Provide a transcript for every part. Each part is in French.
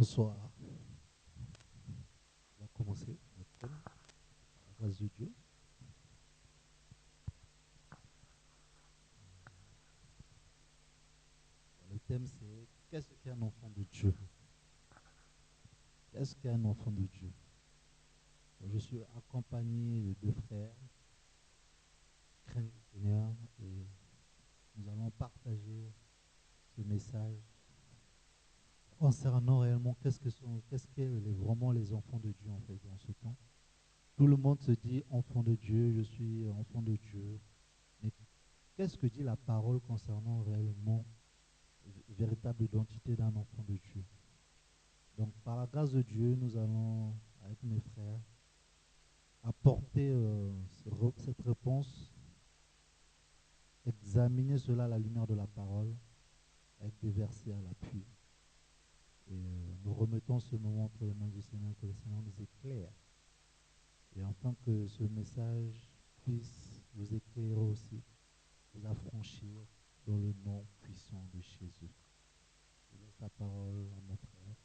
Bonsoir. On va commencer notre thème, par la grâce de Dieu. Le thème, c'est qu'est-ce qu'un enfant de Dieu? Qu'est-ce qu'un enfant de Dieu? Je suis accompagné de deux frères, qui craignent le Seigneur, et nous allons partager ce message concernant réellement qu'est-ce qu'est vraiment les enfants de Dieu en fait dans ce temps. Tout le monde se dit enfant de Dieu, je suis enfant de Dieu, mais qu'est-ce que dit la parole concernant réellement véritable identité d'un enfant de Dieu? Donc, par la grâce de Dieu, nous allons, avec mes frères, apporter cette réponse, examiner cela à la lumière de la parole, avec des versets à l'appui. Et nous remettons ce moment entre les mains du Seigneur, que le Seigneur nous éclaire. Et afin que ce message puisse vous éclairer aussi, vous affranchir dans le nom puissant de Jésus. Je laisse la parole à mon frère.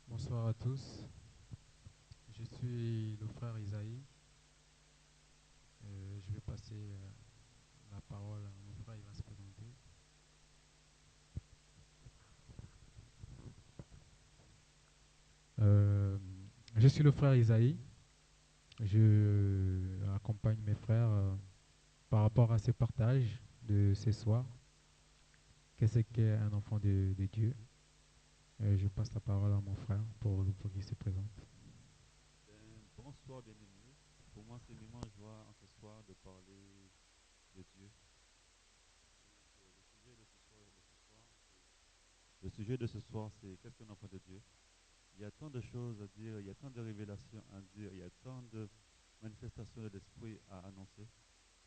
Bonsoir à tous. Je suis le frère Isaïe. Je vais passer la parole à mon frère, il va se présenter. Euh, je suis le frère Isaïe. Je accompagne mes frères par rapport à ce partage de ce soir. Qu'est-ce qu'est un enfant de Dieu? Je passe la parole à mon frère pour qu'il se présente. Bonsoir bien-aimés. Pour moi, c'est une immense joie en ce soir de parler de Dieu. Le sujet de ce soir, c'est qu'est-ce qu'un enfant de Dieu? Il y a tant de choses à dire, il y a tant de révélations à dire, il y a tant de manifestations de l'esprit à annoncer.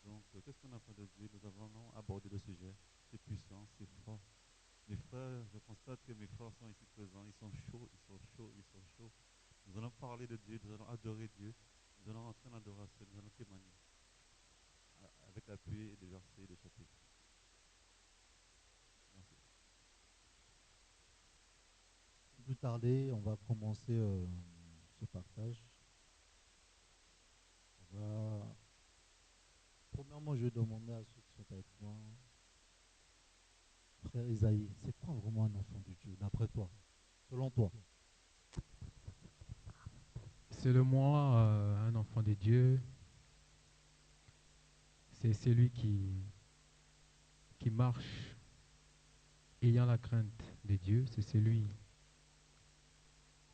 Donc, qu'est-ce qu'un enfant de Dieu? Nous avons abordé le sujet. C'est puissant, c'est fort. Mes frères, je constate que mes frères sont ici présents. Ils sont chauds, ils sont chauds, ils sont chauds. Nous allons parler de Dieu, nous allons adorer Dieu. Nous allons entrer en adoration, nous allons témoigner avec l'appui des versets et des chapitres. Merci. Sans plus tarder, on va commencer ce partage. On va... Premièrement, je vais demander à ceux qui sont avec moi, frère Isaïe, c'est quoi vraiment un enfant de Dieu, d'après toi, selon toi? Selon moi, un enfant de Dieu, c'est celui qui marche ayant la crainte de Dieu, c'est celui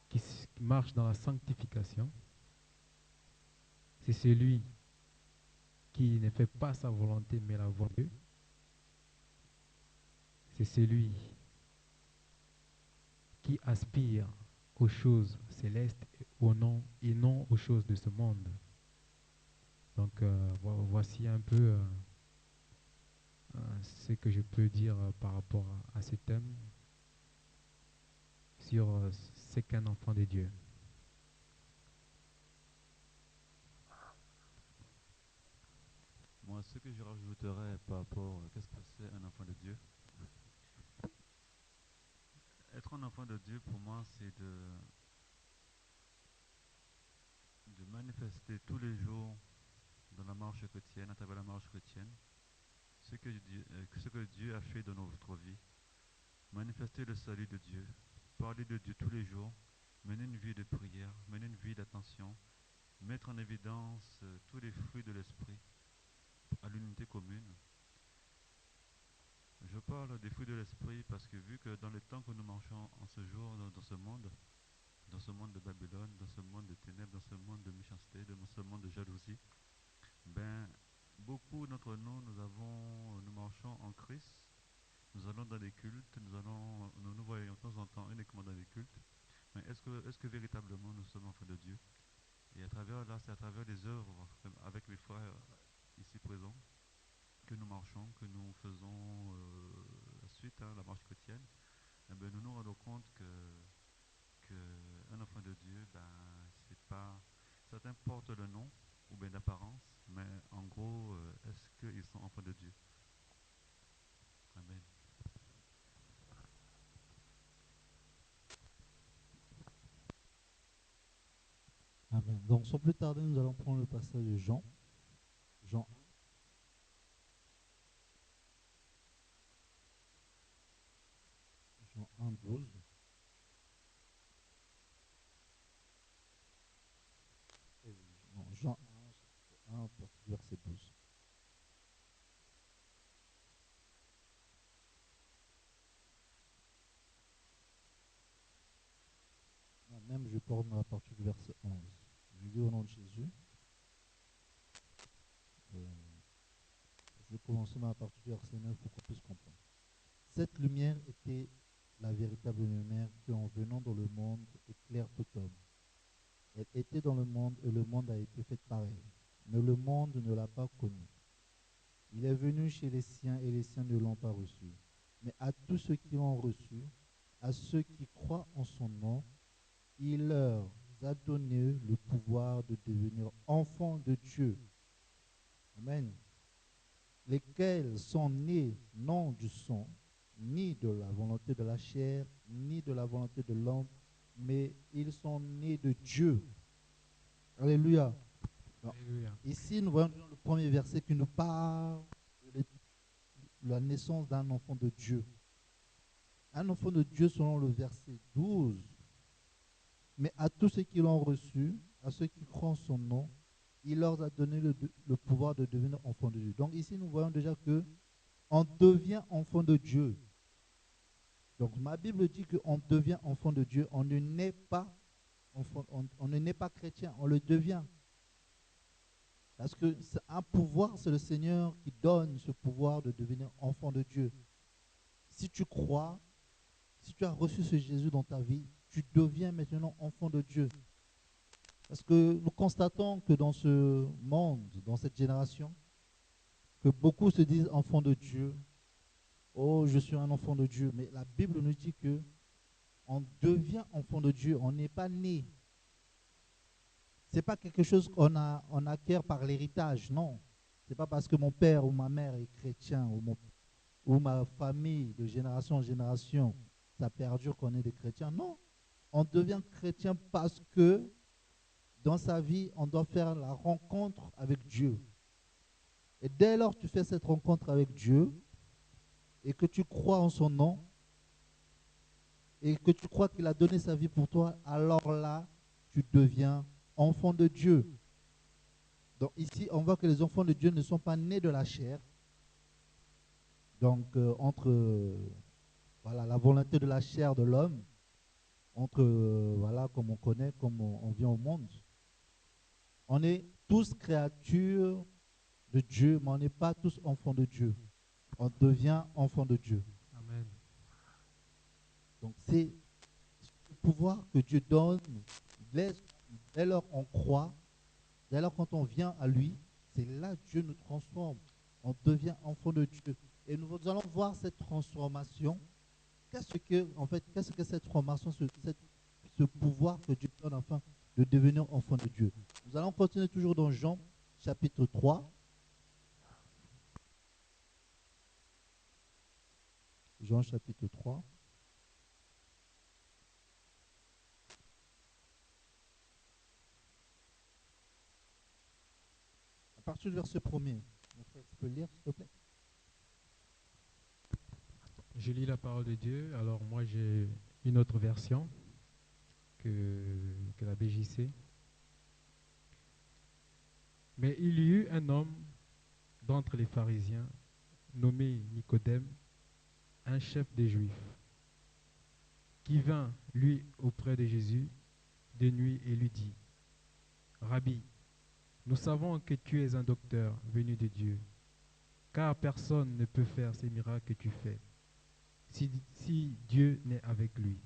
qui marche dans la sanctification, c'est celui qui ne fait pas sa volonté mais la volonté de Dieu, c'est celui qui aspire aux choses célestes et non aux choses de ce monde. Donc voici un peu ce que je peux dire par rapport à ce thème sur ce qu'un enfant de Dieu. Moi, ce que je rajouterais par rapport à qu'est-ce que c'est un enfant de Dieu? Être un enfant de Dieu, pour moi, c'est de manifester tous les jours dans la marche chrétienne, à travers la marche chrétienne, ce que Dieu a fait dans notre vie. Manifester le salut de Dieu, parler de Dieu tous les jours, mener une vie de prière, mener une vie d'attention, mettre en évidence tous les fruits de l'esprit à l'unité commune. Je parle des fruits de l'esprit parce que vu que dans le temps que nous marchons en ce jour, dans ce monde de Babylone, dans ce monde de ténèbres, dans ce monde de méchanceté, dans ce monde de jalousie, ben, beaucoup d'entre nous, nous marchons en Christ, nous allons dans les cultes, nous nous voyons de temps en temps uniquement dans les cultes, mais est-ce que véritablement nous sommes enfants de Dieu? Et à travers là, c'est à travers les œuvres avec mes frères ici présents que nous marchons, que nous faisons la suite, hein, la marche chrétienne. Eh ben, nous nous rendons compte que un enfant de Dieu, ben, c'est pas. Certains portent le nom ou bien d'apparence, mais en gros, est-ce qu'ils sont enfants de Dieu? Amen. Donc, sans plus tarder, nous allons prendre le passage de Jean. Jean 1. Jean 1, 12. Non, Jean 1, chapitre 1, à partir du verset 12. Non, même je porte à partir du verset 11. Je lis au nom de Jésus. Je vais commencer à partir du verset 9 pour qu'on puisse comprendre. Cette lumière était la véritable lumière qui, en venant dans le monde, éclaire tout homme. Elle était dans le monde et le monde a été fait par elle. Mais le monde ne l'a pas connue. Il est venu chez les siens et les siens ne l'ont pas reçu. Mais à tous ceux qui l'ont reçu, à ceux qui croient en son nom, il leur a donné le pouvoir de devenir enfants de Dieu. Amen. Lesquels sont nés non du sang, ni de la volonté de la chair, ni de la volonté de l'homme, mais ils sont nés de Dieu. Alléluia. Alléluia. Ici, nous voyons dans le premier verset qui nous parle de la naissance d'un enfant de Dieu. Un enfant de Dieu selon le verset 12. Mais à tous ceux qui l'ont reçu, à ceux qui croient en son nom, il leur a donné le pouvoir de devenir enfants de Dieu. Donc ici, nous voyons déjà que on devient enfant de Dieu. Donc ma Bible dit qu'on devient enfant de Dieu. On ne naît pas enfant, on ne naît pas chrétien, on le devient. Parce que c'est un pouvoir, c'est le Seigneur qui donne ce pouvoir de devenir enfant de Dieu. Si tu crois, si tu as reçu ce Jésus dans ta vie, tu deviens maintenant enfant de Dieu. Parce que nous constatons que dans ce monde, dans cette génération, que beaucoup se disent enfants de Dieu. Oh, je suis un enfant de Dieu. Mais la Bible nous dit que on devient enfant de Dieu. On n'est pas né. Ce n'est pas quelque chose on acquiert par l'héritage. Non. Ce n'est pas parce que mon père ou ma mère est chrétien ou ma famille de génération en génération, ça perdure qu'on est des chrétiens. Non. On devient chrétien parce que dans sa vie, on doit faire la rencontre avec Dieu. Et dès lors que tu fais cette rencontre avec Dieu et que tu crois en son nom et que tu crois qu'il a donné sa vie pour toi, alors là, tu deviens enfant de Dieu. Donc ici, on voit que les enfants de Dieu ne sont pas nés de la chair. Donc entre voilà, la volonté de la chair de l'homme, entre voilà, comme on connaît, comme on vient au monde. On est tous créatures de Dieu, mais on n'est pas tous enfants de Dieu. On devient enfant de Dieu. Amen. Donc c'est le pouvoir que Dieu donne. Dès lors on croit, dès lors quand on vient à lui, c'est là que Dieu nous transforme. On devient enfant de Dieu. Et nous allons voir cette transformation. Qu'est-ce que cette transformation, ce pouvoir que Dieu donne afin de devenir enfant de Dieu. Nous allons continuer toujours dans Jean chapitre 3. Jean chapitre 3. À partir du verset 1er. Mon frère, tu peux lire, s'il te plaît? Je lis la parole de Dieu. Alors moi j'ai une autre version que la BJC. Mais il y eut un homme d'entre les pharisiens nommé Nicodème, un chef des Juifs, qui vint, lui, auprès de Jésus de nuit et lui dit, Rabbi, nous savons que tu es un docteur venu de Dieu, car personne ne peut faire ces miracles que tu fais, si Dieu n'est avec lui.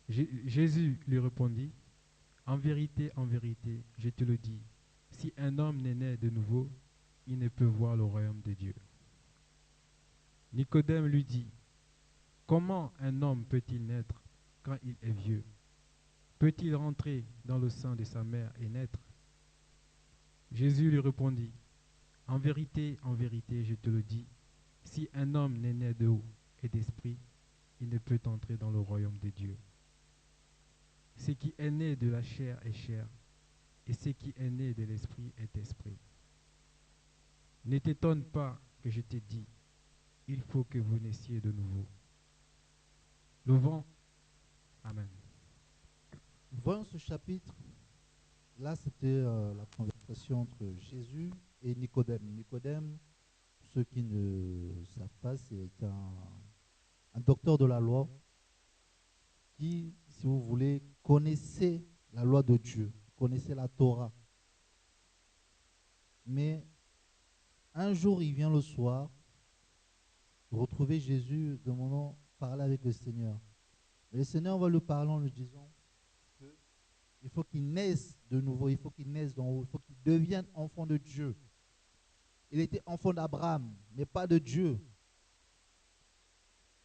Jésus lui répondit, en vérité, je te le dis, si un homme n'est né de nouveau, il ne peut voir le royaume de Dieu. Nicodème lui dit, comment un homme peut-il naître quand il est vieux? Peut-il rentrer dans le sein de sa mère et naître? Jésus lui répondit, en vérité, je te le dis, si un homme n'est né d'eau et d'esprit, il ne peut entrer dans le royaume de Dieu. Ce qui est né de la chair est chair, et ce qui est né de l'esprit est esprit. Ne t'étonne pas que je t'ai dit, il faut que vous naissiez de nouveau. Le vent, amen. Voyons ce chapitre. Là, c'était la conversation entre Jésus et Nicodème. Nicodème, pour ceux qui ne savent pas, c'est un docteur de la loi qui, si vous voulez, connaissait la loi de Dieu, connaissait la Torah. Mais un jour, il vient le soir, retrouver Jésus, demandant parler avec le Seigneur. Mais le Seigneur va lui parler en lui disant qu'il faut qu'il naisse de nouveau, il faut qu'il naisse d'en haut, il faut qu'il devienne enfant de Dieu. Il était enfant d'Abraham, mais pas de Dieu.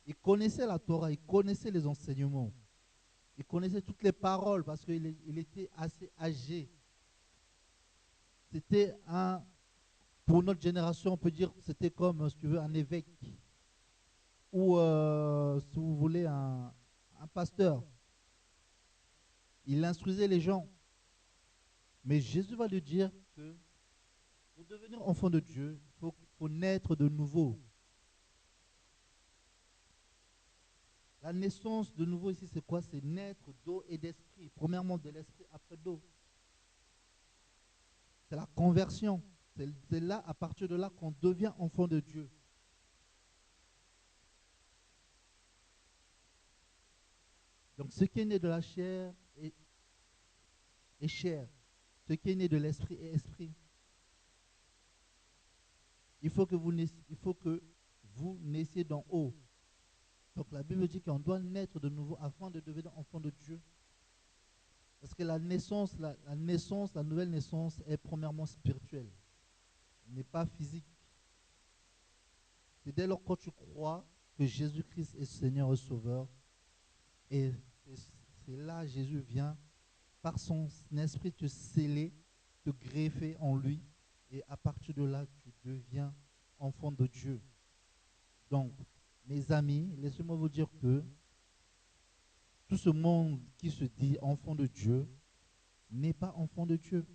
Il connaissait la Torah, il connaissait les enseignements, il connaissait toutes les paroles parce qu'il était assez âgé. C'était pour notre génération, on peut dire, c'était comme, si tu veux, un évêque ou, si vous voulez, un pasteur. Il instruisait les gens. Mais Jésus va lui dire que pour devenir enfant de Dieu, il faut naître de nouveau. La naissance de nouveau ici, c'est quoi? C'est naître d'eau et d'esprit. Premièrement de l'esprit, après d'eau. C'est la conversion. C'est là, à partir de là, qu'on devient enfant de Dieu. Donc, ce qui est né de la chair est chair. Ce qui est né de l'esprit est esprit. Il faut que vous naissiez d'en haut. Donc la Bible dit qu'on doit naître de nouveau afin de devenir enfant de Dieu. Parce que la nouvelle naissance est premièrement spirituelle. Elle n'est pas physique. C'est dès lors que tu crois que Jésus-Christ est Seigneur et Sauveur. Et c'est là Jésus vient par son esprit te sceller, te greffer en lui. Et à partir de là, tu deviens enfant de Dieu. Donc, mes amis, laissez-moi vous dire que tout ce monde qui se dit enfant de Dieu n'est pas enfant de Dieu.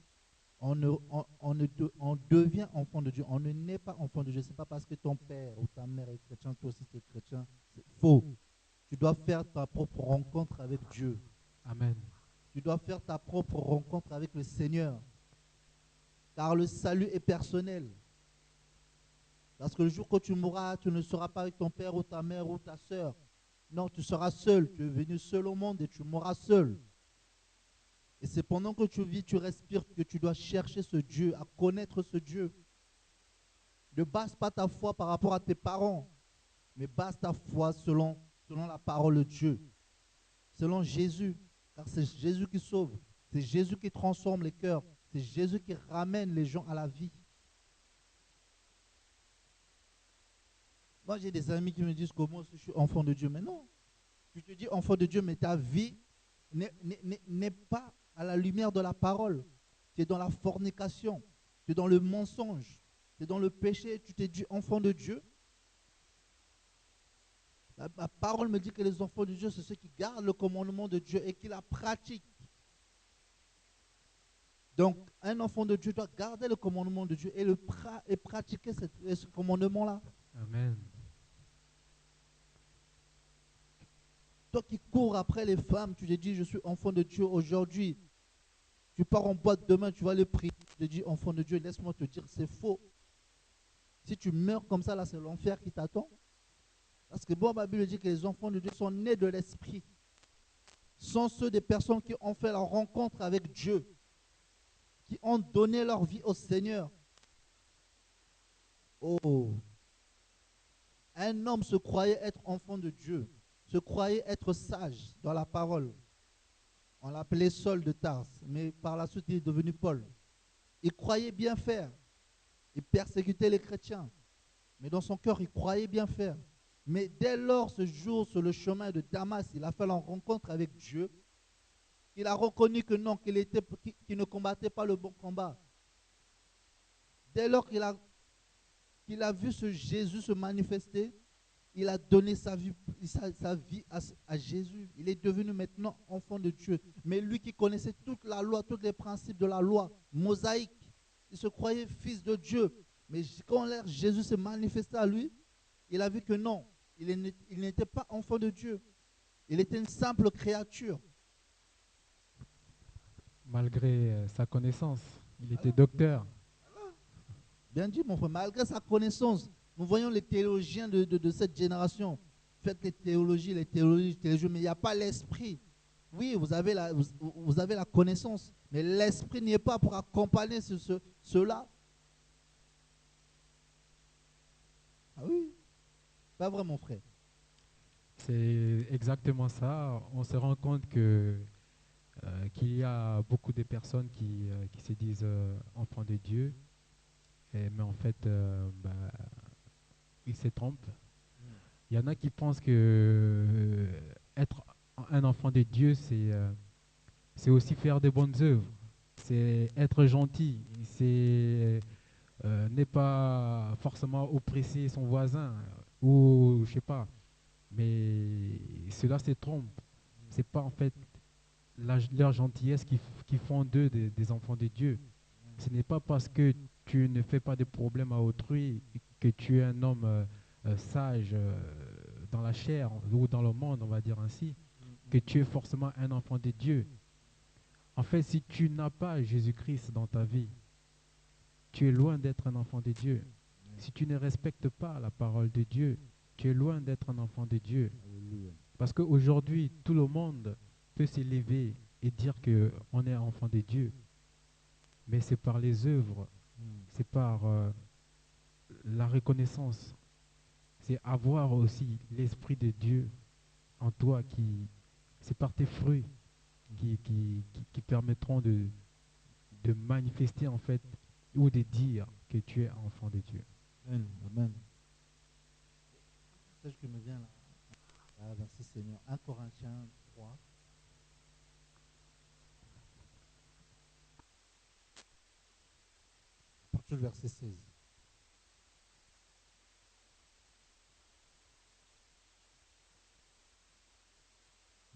On devient enfant de Dieu. On ne naît pas enfant de Dieu. Ce n'est pas parce que ton père ou ta mère est chrétien, toi aussi tu es chrétien. C'est faux. Tu dois faire ta propre rencontre avec Dieu. Amen. Tu dois faire ta propre rencontre avec le Seigneur. Car le salut est personnel. Parce que le jour que tu mourras, tu ne seras pas avec ton père ou ta mère ou ta soeur. Non, tu seras seul. Tu es venu seul au monde et tu mourras seul. Et c'est pendant que tu vis, tu respires, que tu dois chercher ce Dieu, à connaître ce Dieu. Ne base pas ta foi par rapport à tes parents, mais base ta foi selon la parole de Dieu, selon Jésus. Car c'est Jésus qui sauve, c'est Jésus qui transforme les cœurs, c'est Jésus qui ramène les gens à la vie. Moi, j'ai des amis qui me disent que moi, je suis enfant de Dieu. Mais non, tu te dis enfant de Dieu, mais ta vie n'est pas à la lumière de la parole. Tu es dans la fornication, tu es dans le mensonge, tu es dans le péché, tu t'es dit enfant de Dieu. La parole me dit que les enfants de Dieu, c'est ceux qui gardent le commandement de Dieu et qui la pratiquent. Donc, un enfant de Dieu doit garder le commandement de Dieu et pratiquer ce commandement-là. Amen. Toi qui cours après les femmes, tu te dis, je suis enfant de Dieu aujourd'hui. Tu pars en boîte demain, tu vas aller prier. Tu te dis, enfant de Dieu, laisse-moi te dire, c'est faux. Si tu meurs comme ça, là, c'est l'enfer qui t'attend. Parce que bon, la Bible dit que les enfants de Dieu sont nés de l'esprit. Sont ceux des personnes qui ont fait la rencontre avec Dieu, qui ont donné leur vie au Seigneur. Oh! Un homme se croyait être enfant de Dieu, se croyait être sage dans la parole. On l'appelait Saul de Tarse, mais par la suite il est devenu Paul. Il croyait bien faire. Il persécutait les chrétiens. Mais dans son cœur, il croyait bien faire. Mais dès lors, ce jour, sur le chemin de Damas, il a fait la rencontre avec Dieu. Il a reconnu que non, qu'il ne combattait pas le bon combat. Dès lors qu'il a vu ce Jésus se manifester, il a donné sa vie, sa vie à Jésus. Il est devenu maintenant enfant de Dieu. Mais lui qui connaissait toute la loi, tous les principes de la loi mosaïque, il se croyait fils de Dieu. Mais quand Jésus s'est manifesté à lui, il a vu que non, il n'était pas enfant de Dieu. Il était une simple créature. Malgré sa connaissance, il était Alors, docteur. bien dit, mon frère, malgré sa connaissance, nous voyons les théologiens de cette génération. Faites les théologies, mais il n'y a pas l'esprit. Oui, vous avez la connaissance, mais l'esprit n'y est pas pour accompagner cela. Ah oui, pas vrai, mon frère. C'est exactement ça. On se rend compte que qu'il y a beaucoup de personnes qui se disent enfants de Dieu, mais en fait, ils se trompent. Il y en a qui pensent que être un enfant de Dieu, c'est aussi faire de bonnes œuvres, c'est être gentil, c'est n'est pas forcément oppresser son voisin ou je sais pas. Mais cela se trompe. C'est pas en fait leur gentillesse qui font d'eux des enfants de Dieu. Ce n'est pas parce que tu ne fais pas de problème à autrui que tu es un homme sage dans la chair ou dans le monde, on va dire ainsi, que tu es forcément un enfant de Dieu. En fait, si tu n'as pas Jésus-Christ dans ta vie, tu es loin d'être un enfant de Dieu. Si tu ne respectes pas la parole de Dieu, tu es loin d'être un enfant de Dieu. Alléluia. Parce qu'aujourd'hui, tout le monde peut s'élever et dire qu'on est enfant de Dieu. Mais c'est par les œuvres, c'est par la reconnaissance, c'est avoir aussi l'Esprit de Dieu en toi c'est par tes fruits qui permettront de manifester en fait ou de dire que tu es enfant de Dieu. Amen. Amen. C'est ce qui me vient là, verset Seigneur, 1 Corinthiens 3. À partir du verset 16.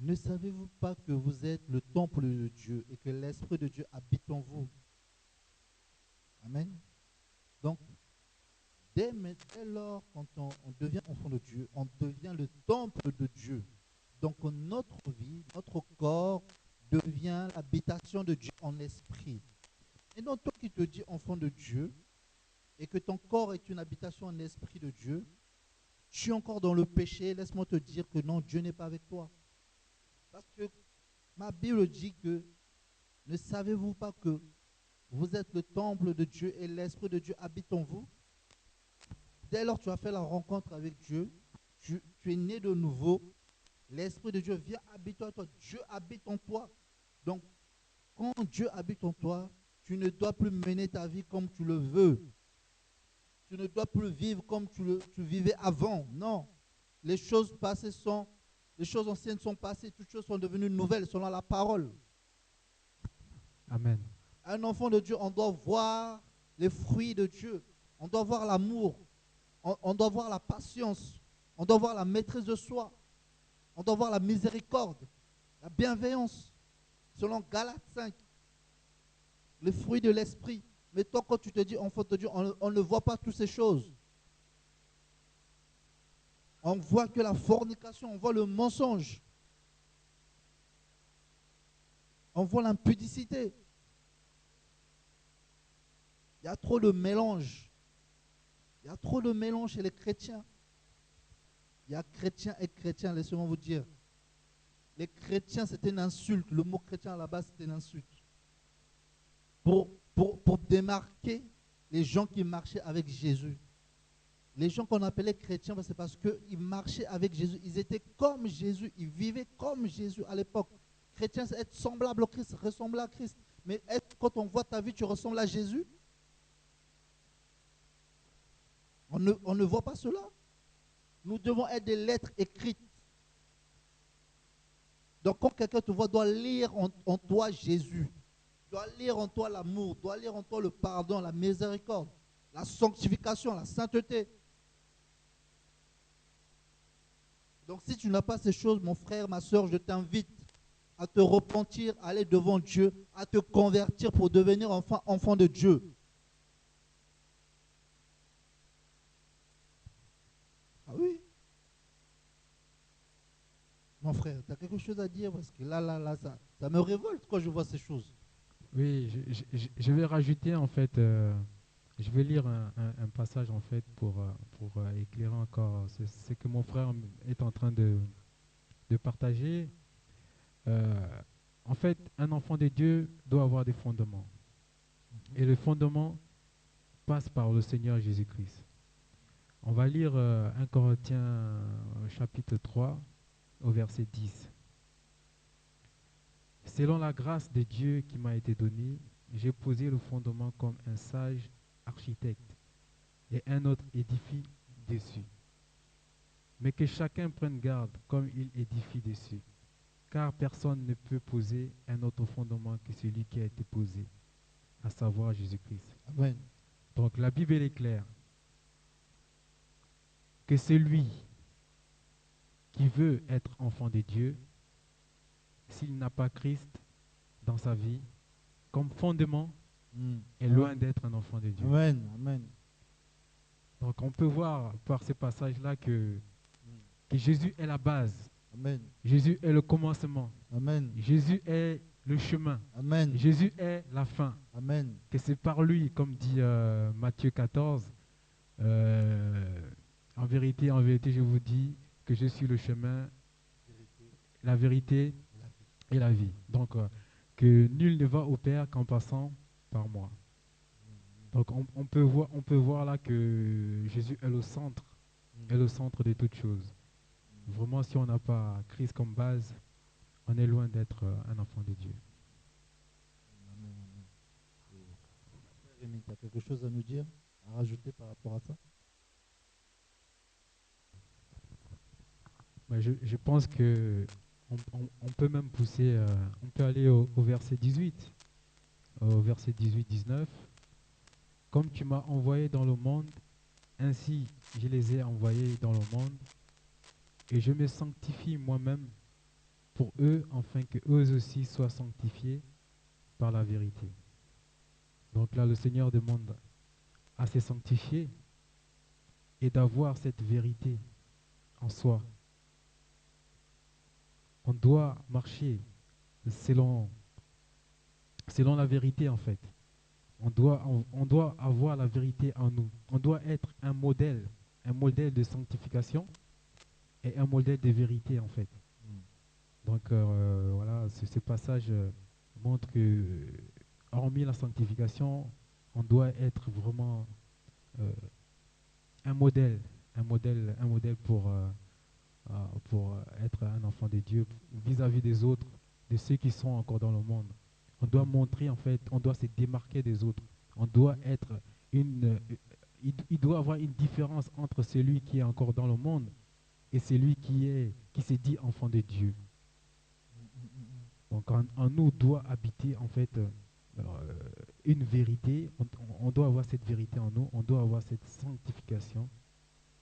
Ne savez-vous pas que vous êtes le temple de Dieu et que l'Esprit de Dieu habite en vous? Amen. Donc, dès lors, quand on devient enfant de Dieu, on devient le temple de Dieu. Donc, notre vie, notre corps devient l'habitation de Dieu en esprit. Et donc, toi qui te dis enfant de Dieu et que ton corps est une habitation en esprit de Dieu, tu es encore dans le péché. Laisse-moi te dire que non, Dieu n'est pas avec toi. Parce que ma Bible dit que ne savez-vous pas que vous êtes le temple de Dieu et l'Esprit de Dieu habite en vous? Dès lors que tu as fait la rencontre avec Dieu, tu es né de nouveau, l'Esprit de Dieu vient habiter en toi, Dieu habite en toi. Donc, quand Dieu habite en toi, tu ne dois plus mener ta vie comme tu le veux. Tu ne dois plus vivre comme tu vivais avant. Non. Les choses anciennes sont passées, toutes choses sont devenues nouvelles selon la parole. Amen. Un enfant de Dieu, on doit voir les fruits de Dieu. On doit voir l'amour. On doit voir la patience. On doit voir la maîtrise de soi. On doit voir la miséricorde, la bienveillance. Selon Galates 5, les fruits de l'esprit. Mais toi, quand tu te dis enfant de Dieu, on ne voit pas toutes ces choses. On voit que la fornication, on voit le mensonge. On voit l'impudicité. Il y a trop de mélange. Il y a trop de mélange chez les chrétiens. Il y a chrétiens et chrétiens, laissez-moi vous dire. Les chrétiens, c'était une insulte. Le mot chrétien à la base, c'était une insulte. Pour démarquer les gens qui marchaient avec Jésus. Les gens qu'on appelait chrétiens, c'est parce qu'ils marchaient avec Jésus. Ils étaient comme Jésus. Ils vivaient comme Jésus à l'époque. Chrétien, c'est être semblable au Christ, ressembler à Christ. Mais quand on voit ta vie, tu ressembles à Jésus. On ne voit pas cela. Nous devons être des lettres écrites. Donc quand quelqu'un te voit, doit lire en toi Jésus. Doit lire en toi l'amour. Doit lire en toi le pardon, la miséricorde, la sanctification, la sainteté. Donc si tu n'as pas ces choses, mon frère, ma soeur, je t'invite à te repentir, à aller devant Dieu, à te convertir pour devenir enfant de Dieu. Ah oui. Mon frère, tu as quelque chose à dire parce que là, ça me révolte quand je vois ces choses. Oui, je vais rajouter en fait, je vais lire un passage en fait pour éclairer encore ce que mon frère est en train de partager. Euh, En fait, un enfant de Dieu doit avoir des fondements. Et le fondement passe par le Seigneur Jésus-Christ. On va lire 1 Corinthiens chapitre 3 au verset 10. Selon la grâce de Dieu qui m'a été donnée, j'ai posé le fondement comme un sage architecte et un autre édifie dessus. Mais que chacun prenne garde comme il édifie dessus, car personne ne peut poser un autre fondement que celui qui a été posé, à savoir Jésus-Christ. Amen. Donc la Bible est claire que celui qui veut être enfant de Dieu, s'il n'a pas Christ dans sa vie, comme fondement, est loin d'être un enfant de Dieu. Amen. Amen. Donc on peut voir par ces passages-là que Jésus est la base. Amen. Jésus est le commencement. Amen. Jésus est le chemin. Amen. Jésus est la fin. Amen. Que c'est par lui, comme dit Matthieu 14, en vérité, je vous dis que je suis le chemin, la vérité et la vie. Donc, que nul ne va au Père qu'en passant par moi. Donc, on peut voir là que Jésus est le centre de toutes choses. Vraiment, si on n'a pas Christ comme base, on est loin d'être un enfant de Dieu. Amen. Rémi, tu as quelque chose à nous dire, à rajouter par rapport à ça? Mais je pense que on peut même pousser, on peut aller au verset 18, au verset 18-19. Comme tu m'as envoyé dans le monde, ainsi je les ai envoyés dans le monde, et je me sanctifie moi-même pour eux, afin que eux aussi soient sanctifiés par la vérité. Donc là, le Seigneur demande à se sanctifier et d'avoir cette vérité en soi. On doit marcher selon la vérité en fait. On doit avoir la vérité en nous. On doit être un modèle de sanctification et un modèle de vérité en fait. Donc voilà, ce passage montre que hormis la sanctification, on doit être vraiment un modèle pour être un enfant de Dieu vis-à-vis des autres, de ceux qui sont encore dans le monde. On doit montrer, en fait, on doit se démarquer des autres. On doit être il doit avoir une différence entre celui qui est encore dans le monde et celui qui se dit enfant de Dieu. Donc en nous doit habiter en fait une vérité. On doit avoir cette vérité en nous. On doit avoir cette sanctification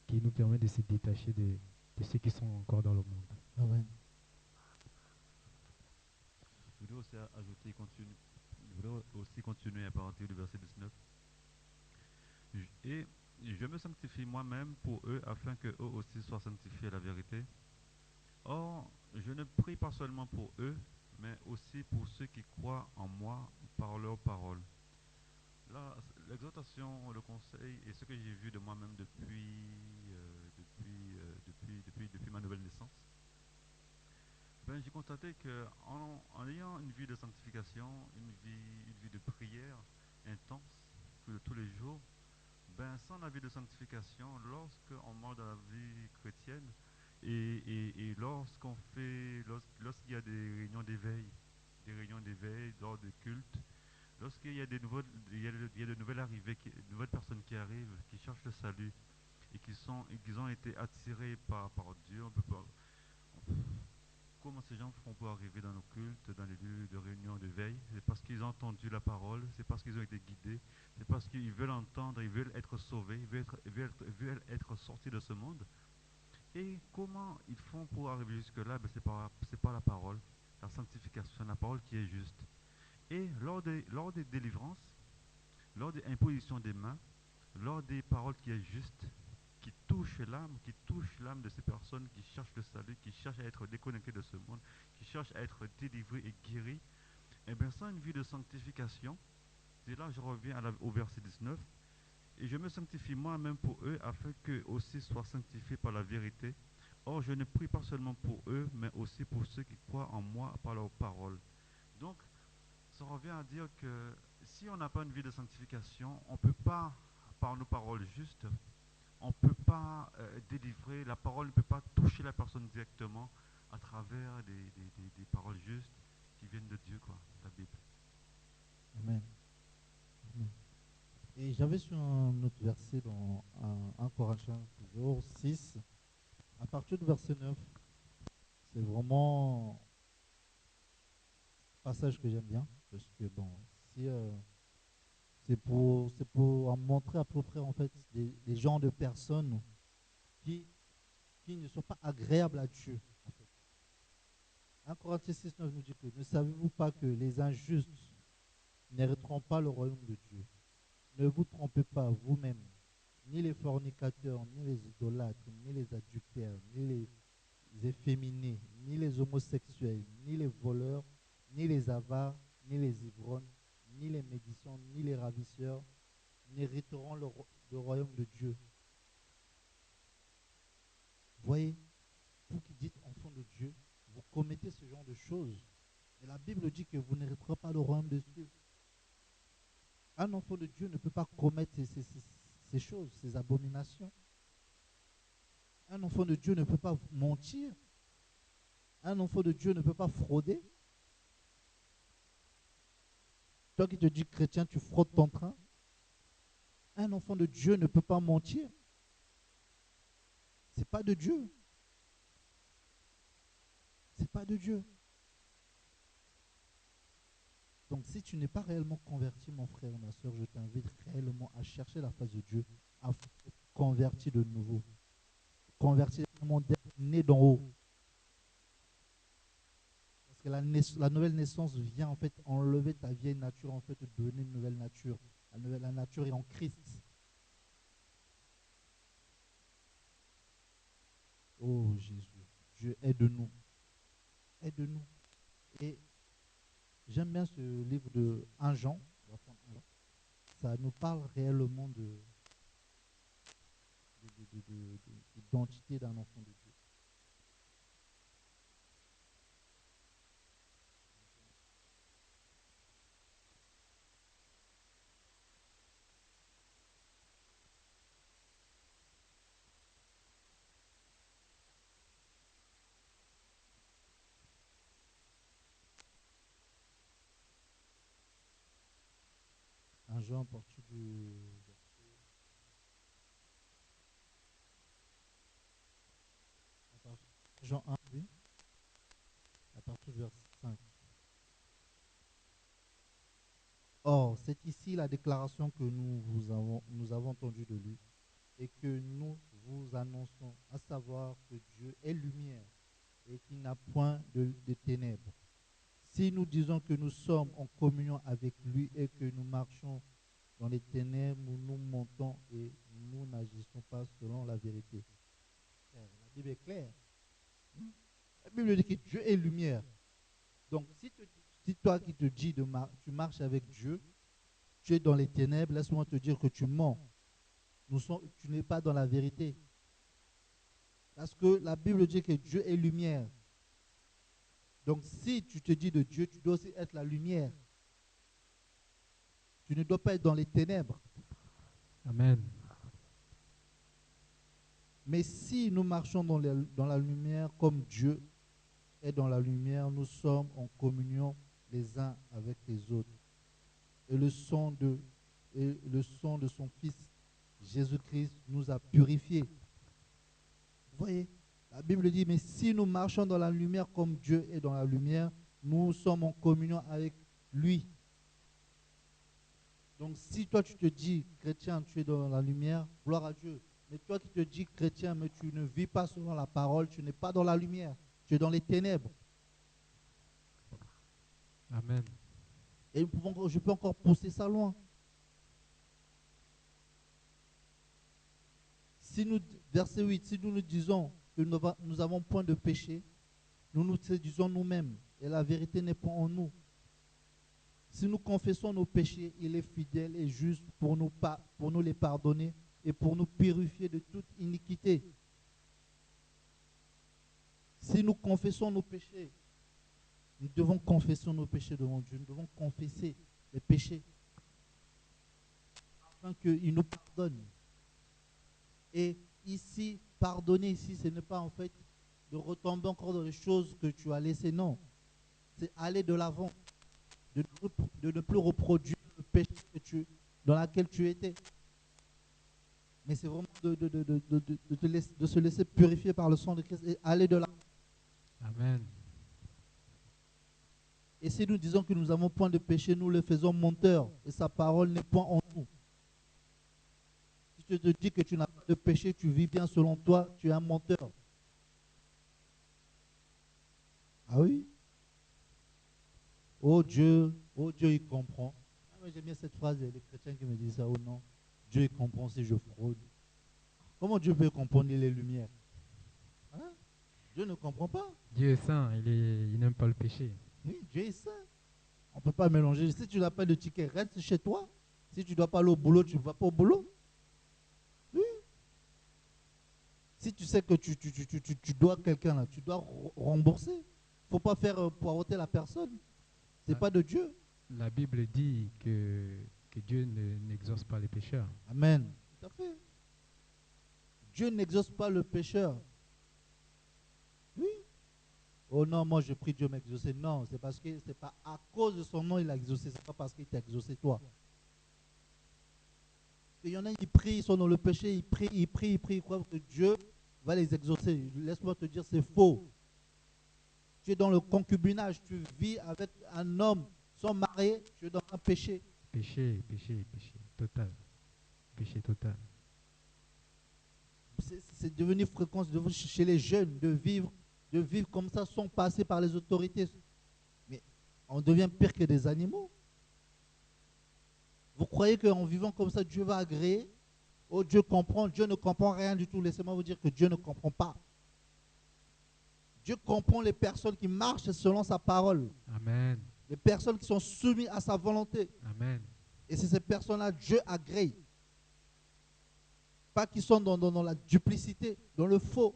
qui nous permet de se détacher de ceux qui sont encore dans le monde. Amen. Je voudrais aussi ajouter, je voudrais aussi continuer à partir du verset 19. Et je me sanctifie moi-même pour eux afin qu'eux aussi soient sanctifiés à la vérité. Or, je ne prie pas seulement pour eux, mais aussi pour ceux qui croient en moi par leur parole. Là, l'exhortation, le conseil et ce que j'ai vu de moi-même depuis ma nouvelle naissance, ben, j'ai constaté qu'en ayant une vie de sanctification, une vie de prière intense tous les jours, ben, sans la vie de sanctification, lorsqu'on marche dans la vie chrétienne et lorsqu'il y a des réunions d'éveil, lors de cultes, lorsqu'il y a il y a de nouvelles arrivées, de nouvelles personnes qui arrivent, qui cherchent le salut et qui ont été attirés par Dieu, comment ces gens font pour arriver dans nos cultes, dans les lieux de réunion de veille? C'est parce qu'ils ont entendu la parole, c'est parce qu'ils ont été guidés, c'est parce qu'ils veulent entendre, ils veulent être sauvés, ils veulent être sortis de ce monde. Et comment ils font pour arriver jusque-là? Ben, c'est par la parole, la sanctification, la parole qui est juste. Et lors des délivrances, lors des impositions des mains, lors des paroles qui est juste, qui touchent l'âme de ces personnes qui cherchent le salut, qui cherchent à être déconnectées de ce monde, qui cherchent à être délivrées et guéries, et bien sans une vie de sanctification, et là je reviens au verset 19, et je me sanctifie moi-même pour eux, afin qu'eux aussi soient sanctifiés par la vérité. Or, je ne prie pas seulement pour eux, mais aussi pour ceux qui croient en moi par leurs paroles. Donc, ça revient à dire que si on n'a pas une vie de sanctification, on ne peut pas, par nos paroles justes, on ne peut pas délivrer, la parole ne peut pas toucher la personne directement à travers des paroles justes qui viennent de Dieu, quoi, la Bible. Amen. Amen. Et j'avais sur un autre verset dans 1 Corinthiens toujours 6, à partir du verset 9, c'est vraiment un passage que j'aime bien, parce que bon, si c'est pour en montrer à peu près en fait des genres de personnes qui, qui ne sont pas agréables à Dieu. En fait. 1 Corinthiens 6, 9 nous dit que ne savez-vous pas que les injustes n'hériteront pas le royaume de Dieu? Ne vous trompez pas vous-même, ni les fornicateurs, ni les idolâtres, ni les adultères, ni les efféminés, ni les homosexuels, ni les voleurs, ni les avares, ni les ivrognes, ni les médisants, ni les ravisseurs n'hériteront le royaume de Dieu. Voyez, vous qui dites enfant de Dieu, vous commettez ce genre de choses. Mais la Bible dit que vous n'hériterez pas le royaume de Dieu. Un enfant de Dieu ne peut pas commettre ces choses, ces abominations. Un enfant de Dieu ne peut pas mentir. Un enfant de Dieu ne peut pas frauder. Toi qui te dis chrétien, tu fraudes ton train. Un enfant de Dieu ne peut pas mentir. C'est pas de Dieu. C'est pas de Dieu. Donc si tu n'es pas réellement converti, mon frère ou ma soeur, je t'invite réellement à chercher la face de Dieu, à être converti de nouveau. Converti réellement d'être né d'en haut. Parce que la nouvelle naissance vient en fait enlever ta vieille nature, en fait, te donner une nouvelle nature. La nature est en Christ. Oh Jésus, Dieu aide-nous. Aide-nous. Et j'aime bien ce livre de 1 Jean. On va prendre 1 Jean. Ça nous parle réellement d'identité d'un enfant de Dieu. Un Jean à partir du Jean 1, oui, à partir du verset 5. Or, c'est ici la déclaration que nous avons entendue de lui et que nous vous annonçons, à savoir que Dieu est lumière et qu'il n'a point de ténèbres. Si nous disons que nous sommes en communion avec lui et que nous marchons dans les ténèbres, nous mentons et nous n'agissons pas selon la vérité. La Bible est claire. La Bible dit que Dieu est lumière. Donc, si toi qui te dis tu marches avec Dieu, tu es dans les ténèbres, laisse-moi te dire que tu mens. Tu n'es pas dans la vérité. Parce que la Bible dit que Dieu est lumière. Donc, si tu te dis de Dieu, tu dois aussi être la lumière. Tu ne dois pas être dans les ténèbres. Amen. Mais si nous marchons dans la lumière comme Dieu est dans la lumière, nous sommes en communion les uns avec les autres. Et le sang de son Fils, Jésus-Christ, nous a purifiés. Vous voyez, la Bible dit, mais si nous marchons dans la lumière comme Dieu est dans la lumière, nous sommes en communion avec lui. Donc si toi tu te dis, chrétien, tu es dans la lumière, gloire à Dieu. Mais toi qui te dis chrétien, mais tu ne vis pas selon la parole, tu n'es pas dans la lumière, tu es dans les ténèbres. Amen. Et je peux encore pousser ça loin. Si nous, verset 8, si nous nous disons que nous avons point de péché, nous nous séduisons nous-mêmes et la vérité n'est pas en nous. Si nous confessons nos péchés, il est fidèle et juste pour nous les pardonner et pour nous purifier de toute iniquité. Si nous confessons nos péchés, nous devons confesser nos péchés devant Dieu. Nous devons confesser les péchés afin qu'il nous pardonne. Et ici, pardonner ici, ce n'est pas en fait de retomber encore dans les choses que tu as laissées. Non, c'est aller de l'avant, de ne plus reproduire le péché dans lequel tu étais. Mais c'est vraiment de se laisser purifier par le sang de Christ et aller de l'avant. Amen. Et si nous disons que nous n'avons point de péché, nous le faisons menteur et sa parole n'est point en nous. Si tu te dis que tu n'as pas de péché, tu vis bien selon toi, tu es un menteur. Ah oui? Oh Dieu, il comprend. Ah, j'aime bien cette phrase, les chrétiens qui me disent ça, oh non, Dieu il comprend si je fraude. Comment Dieu peut comprendre les lumières? Hein? Dieu ne comprend pas. Dieu est saint, il n'aime pas le péché. Oui, Dieu est saint. On ne peut pas mélanger. Si tu n'as pas de ticket, reste chez toi. Si tu ne dois pas aller au boulot, tu ne vas pas au boulot. Oui. Si tu sais que tu dois quelqu'un là, tu dois rembourser. Il ne faut pas faire poireauter la personne. Ce n'est pas de Dieu. La Bible dit que Dieu n'exauce pas les pécheurs. Amen. Tout à fait. Dieu n'exauce pas le pécheur. Oui. Oh non, moi je prie Dieu m'exaucer. Non, c'est parce que c'est pas à cause de son nom il a exaucé, c'est pas parce qu'il t'a exaucé toi. Il y en a qui prient, ils sont dans le péché, ils prient, ils croient que Dieu va les exaucer. Laisse-moi te dire, c'est faux. Tu es dans le concubinage, tu vis avec un homme sans marié, tu es dans un péché. Péché, total. Péché total. C'est devenu fréquent chez les jeunes de vivre comme ça sans passer par les autorités. Mais on devient pire que des animaux. Vous croyez qu'en vivant comme ça, Dieu va agréer? Oh, Dieu comprend. Dieu ne comprend rien du tout. Laissez-moi vous dire que Dieu ne comprend pas. Dieu comprend les personnes qui marchent selon sa parole. Amen. Les personnes qui sont soumises à sa volonté. Amen. Et c'est ces personnes-là, Dieu agrée. Pas qui sont dans la duplicité, dans le faux.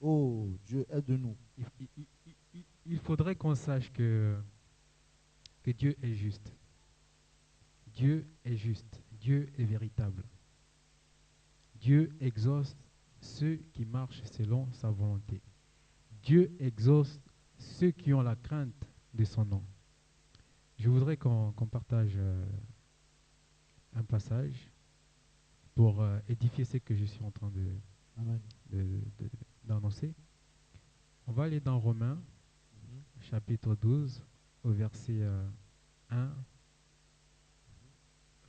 Oh, Dieu, aide-nous. Il faudrait qu'on sache que Dieu est juste. Dieu est juste. Dieu est véritable. Dieu exauce ceux qui marchent selon sa volonté. Dieu exauce ceux qui ont la crainte de son nom. Je voudrais qu'on partage un passage pour édifier ce que je suis en train d'annoncer. On va aller dans Romains, chapitre 12, au verset 1,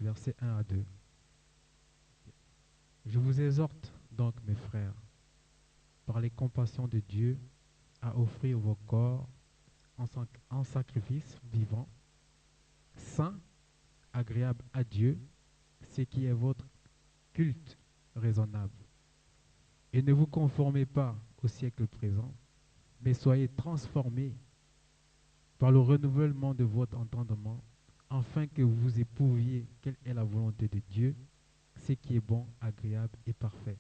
verset 1 à 2. Je vous exhorte donc, mes frères, par les compassions de Dieu, à offrir vos corps en sacrifice vivant, saint, agréable à Dieu, ce qui est votre culte raisonnable. Et ne vous conformez pas au siècle présent, mais soyez transformés par le renouvellement de votre entendement, afin que vous éprouviez quelle est la volonté de Dieu, ce qui est bon, agréable et parfait.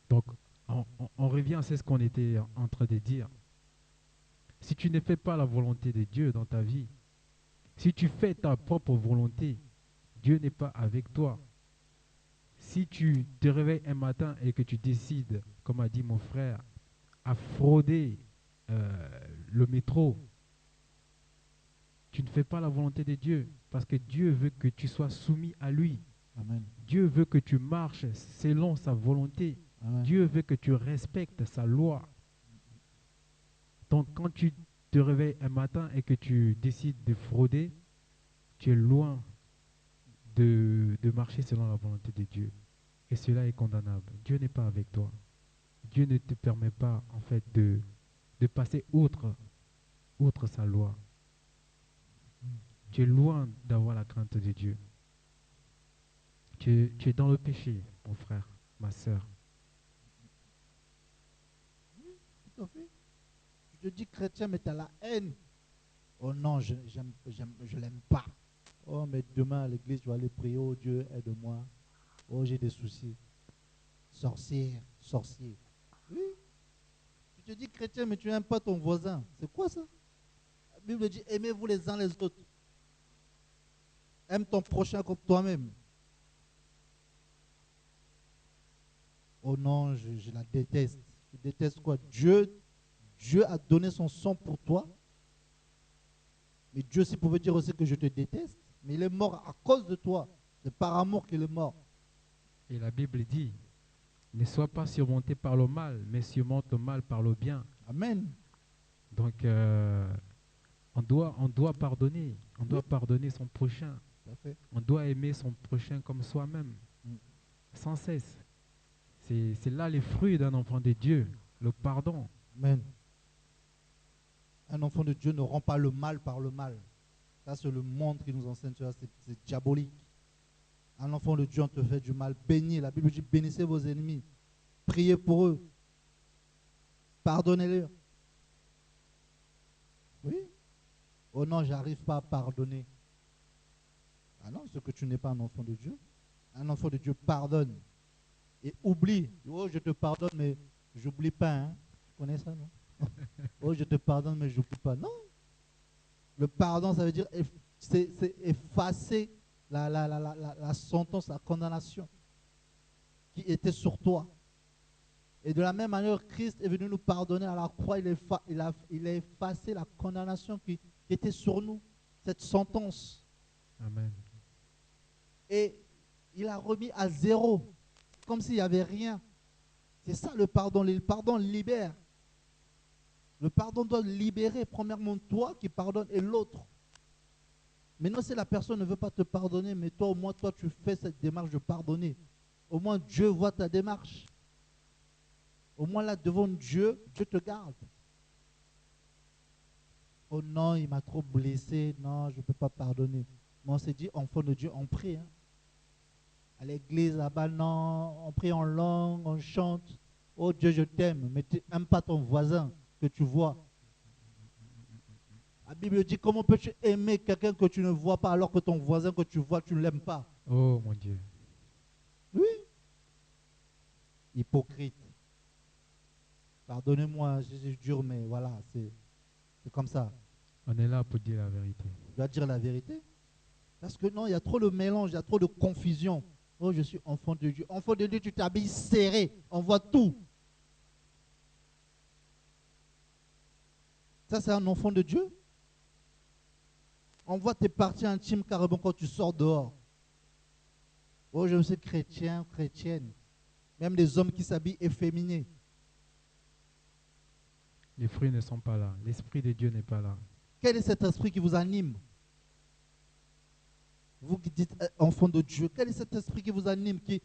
Donc, on revient à ce qu'on était en train de dire. Si tu ne fais pas la volonté de Dieu dans ta vie, si tu fais ta propre volonté, Dieu n'est pas avec toi. Si tu te réveilles un matin et que tu décides, comme a dit mon frère, à frauder le métro, tu ne fais pas la volonté de Dieu, parce que Dieu veut que tu sois soumis à lui. Amen. Dieu veut que tu marches selon sa volonté. Amen. Dieu veut que tu respectes sa loi. Donc quand tu te réveilles un matin et que tu décides de frauder, tu es loin de marcher selon la volonté de Dieu. Et cela est condamnable. Dieu n'est pas avec toi. Dieu ne te permet pas, en fait, de passer outre sa loi. Tu es loin d'avoir la crainte de Dieu. Tu es dans le péché, mon frère, ma sœur. Tout à fait. Tu te dis chrétien, mais tu as la haine. Oh non, je l'aime pas. Oh, mais demain à l'église, je vais aller prier. Oh Dieu, aide-moi. Oh, j'ai des soucis. Sorcier. Oui. Tu te dis chrétien, mais tu n'aimes pas ton voisin. C'est quoi ça? La Bible dit, aimez-vous les uns les autres. Aime ton prochain comme toi-même. Oh non, je la déteste. Je déteste quoi? Dieu a donné son sang pour toi. Mais Dieu s'il pouvait dire aussi que je te déteste. Mais il est mort à cause de toi. C'est par amour qu'il est mort. Et la Bible dit, ne sois pas surmonté par le mal, mais surmonte le mal par le bien. Amen. Donc, on doit pardonner. On doit pardonner son prochain. Tout à fait. On doit aimer son prochain comme soi-même, Mm. sans cesse. C'est là les fruits d'un enfant de Dieu, le pardon. Amen. Un enfant de Dieu ne rend pas le mal par le mal. Ça, c'est le monde qui nous enseigne ça. C'est diabolique. Un enfant de Dieu, on te fait du mal. Bénis. La Bible dit bénissez vos ennemis. Priez pour eux. Pardonnez-les. Oui. Oh non, j'arrive pas à pardonner. Ah non, c'est que tu n'es pas un enfant de Dieu. Un enfant de Dieu pardonne et oublie. Oh, je te pardonne, mais j'oublie pas. Hein. Tu connais ça, non? Oh, je te pardonne, mais j'oublie pas. Non. Le pardon, ça veut dire c'est effacer la sentence, la condamnation qui était sur toi. Et de la même manière, Christ est venu nous pardonner à la croix. Il a effacé la condamnation qui était sur nous, cette sentence. Amen. Et il a remis à zéro, comme s'il n'y avait rien. C'est ça le pardon. Le pardon libère. Le pardon doit libérer, premièrement, toi qui pardonnes et l'autre. Maintenant, si la personne ne veut pas te pardonner, mais toi, au moins, toi, tu fais cette démarche de pardonner. Au moins, Dieu voit ta démarche. Au moins, là, devant Dieu, Dieu te garde. Oh non, il m'a trop blessé. Non, je ne peux pas pardonner. Mais on s'est dit, enfant de Dieu, on prie. Hein. À l'église, là-bas, non, on prie en langue, on chante. Oh Dieu, je t'aime. Mais tu n'aimes pas ton voisin que tu vois. La Bible dit, comment peux-tu aimer quelqu'un que tu ne vois pas alors que ton voisin que tu vois, tu ne l'aimes pas? Oh mon Dieu. Oui. Hypocrite. Pardonnez-moi, c'est dur, mais voilà, c'est comme ça. On est là pour dire la vérité. Tu dois dire la vérité. Parce que non, il y a trop de mélange, il y a trop de confusion. Oh, je suis enfant de Dieu. Enfant de Dieu, tu t'habilles serré. On voit tout. Ça, c'est un enfant de Dieu. On voit tes parties intimes carrément quand tu sors dehors. Oh, je suis chrétien, chrétienne. Même des hommes qui s'habillent efféminés. Les fruits ne sont pas là. L'Esprit de Dieu n'est pas là. Quel est cet esprit qui vous anime? Vous qui dites enfant de Dieu, quel est cet esprit qui vous anime, qui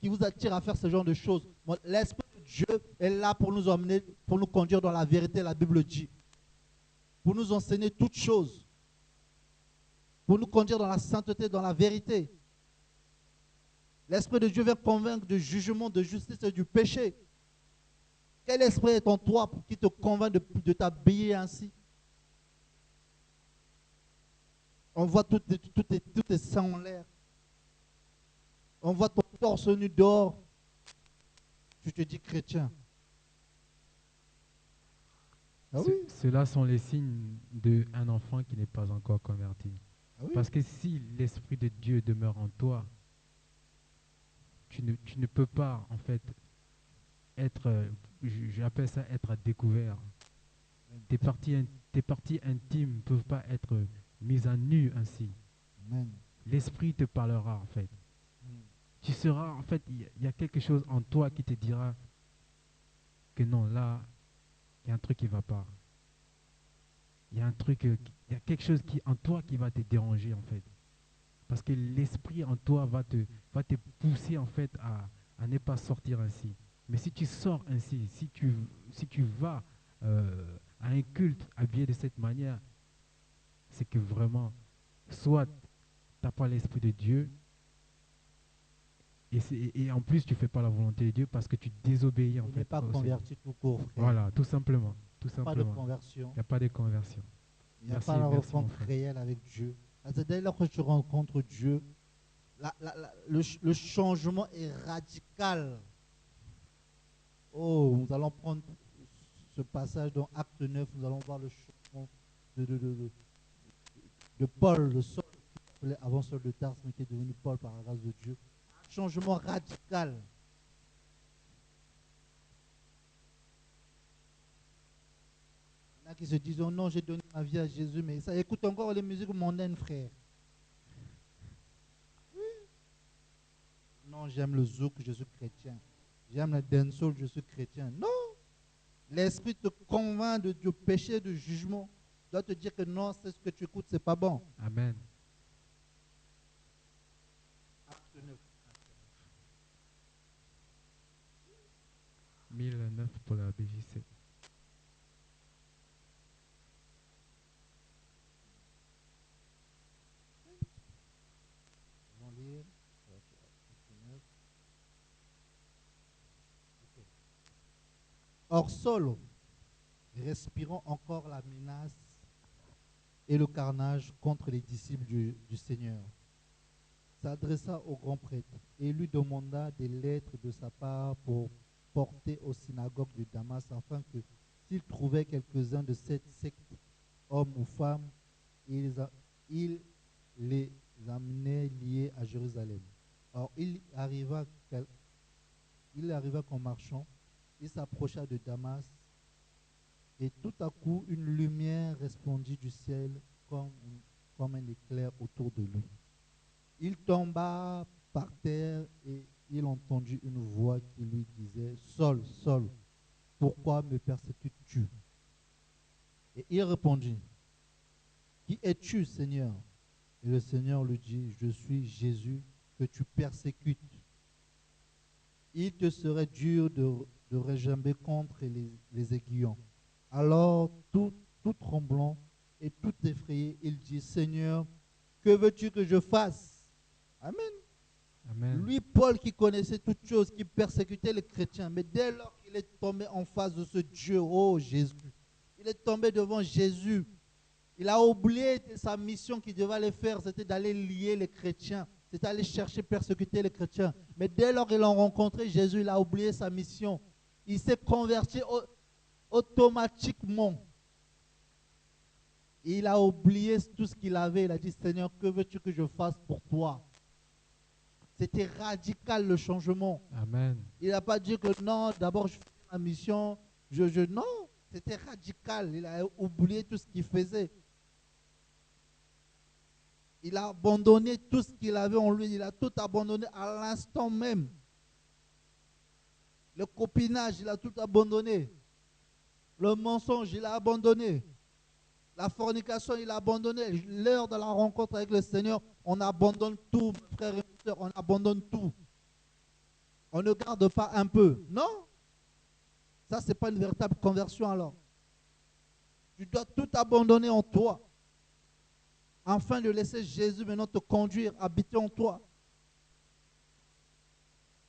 vous attire à faire ce genre de choses? Bon, l'Esprit de Dieu est là pour nous emmener, pour nous conduire dans la vérité, la Bible dit. Pour nous enseigner toutes choses. Pour nous conduire dans la sainteté, dans la vérité. L'Esprit de Dieu vient convaincre du jugement, de justice et du péché. Quel esprit est en toi qui te convainc de t'habiller ainsi? On voit tout tes seins en l'air. On voit ton torse nu dehors. Tu te dis chrétien. Ah oui. Ceux-là sont les signes d'un enfant qui n'est pas encore converti. Ah oui. Parce que si l'Esprit de Dieu demeure en toi, tu ne peux pas, en fait, être, j'appelle ça être à découvert. Tes parties intimes ne peuvent pas être mises à nu ainsi. Amen. L'Esprit te parlera, en fait. Tu seras, en fait, il y a quelque chose en toi qui te dira que non, là, il y a un truc qui ne va pas. Il y a quelque chose en toi qui va te déranger, en fait. Parce que l'esprit en toi va te pousser en fait à ne pas sortir ainsi. Mais si tu sors ainsi, si tu vas à un culte habillé de cette manière, c'est que vraiment, soit tu n'as pas l'esprit de Dieu, et en plus tu ne fais pas la volonté de Dieu parce que tu désobéis en Il n'est fait pas au Seigneur. converti tout court, frère. Voilà, tout simplement. Tout Il n'y a pas de simplement. conversion. Il n'y a pas de conversion. Il n'y a Merci, pas de merci mon rencontre frère. réelle avec Dieu. Parce que dès lors que tu rencontres Dieu, le changement est radical. Oh, nous allons prendre ce passage dans Acte 9, nous allons voir le changement de Paul, le Saul, qui s'appelait avant Saul de Tarse, mais qui est devenu Paul par la grâce de Dieu. Changement radical. Il y en a qui se disent, oh non, j'ai donné ma vie à Jésus, mais ça écoute encore les musiques mondaines, frère. Non, j'aime le zouk, je suis chrétien. J'aime le dancehall, je suis chrétien. Non, l'esprit te convainc de péché, de jugement. Il doit te dire que non, c'est ce que tu écoutes, c'est pas bon. Amen. Acte 9. 1009 pour la BJC. Nous allons lire. Acte 9. Ok. Or, Saul, respirant encore la menace et le carnage contre les disciples du Seigneur, s'adressa au grand prêtre et lui demanda des lettres de sa part pour porter aux synagogues de Damas, afin que, s'il trouvait quelques-uns de cette secte, hommes ou femmes, il les amenait liés à Jérusalem. Or, il arriva qu'en marchant, il s'approcha de Damas, et tout à coup, une lumière resplendit du ciel comme un éclair autour de lui. Il tomba par terre et il entendit une voix qui lui disait, « Saul, Saul, pourquoi me persécutes-tu » Et il répondit, « Qui es-tu, Seigneur » Et le Seigneur lui dit, « Je suis Jésus que tu persécutes. Il te serait dur de regimber contre les aiguillons. » Alors, tout tremblant et tout effrayé, il dit, « Seigneur, que veux-tu que je fasse ?» Amen. Amen. Lui, Paul, qui connaissait toutes choses, qui persécutait les chrétiens, mais dès lors qu'il est tombé en face de ce Dieu, oh Jésus, il est tombé devant Jésus. Il a oublié sa mission qu'il devait aller faire, c'était d'aller lier les chrétiens, c'était d'aller chercher, persécuter les chrétiens. Mais dès lors qu'il a rencontré Jésus, il a oublié sa mission. Il s'est converti automatiquement. Il a oublié tout ce qu'il avait. Il a dit, Seigneur, que veux-tu que je fasse pour toi? C'était radical le changement. Amen. Il n'a pas dit que non, d'abord je fais ma mission. Non, c'était radical. Il a oublié tout ce qu'il faisait. Il a abandonné tout ce qu'il avait en lui. Il a tout abandonné à l'instant même. Le copinage, il a tout abandonné. Le mensonge, il a abandonné. La fornication, il a abandonné. L'heure de la rencontre avec le Seigneur, on abandonne tout, frères et sœurs, on abandonne tout. On ne garde pas un peu. Non. Ça, ce n'est pas une véritable conversion alors. Tu dois tout abandonner en toi, afin de laisser Jésus maintenant te conduire, habiter en toi.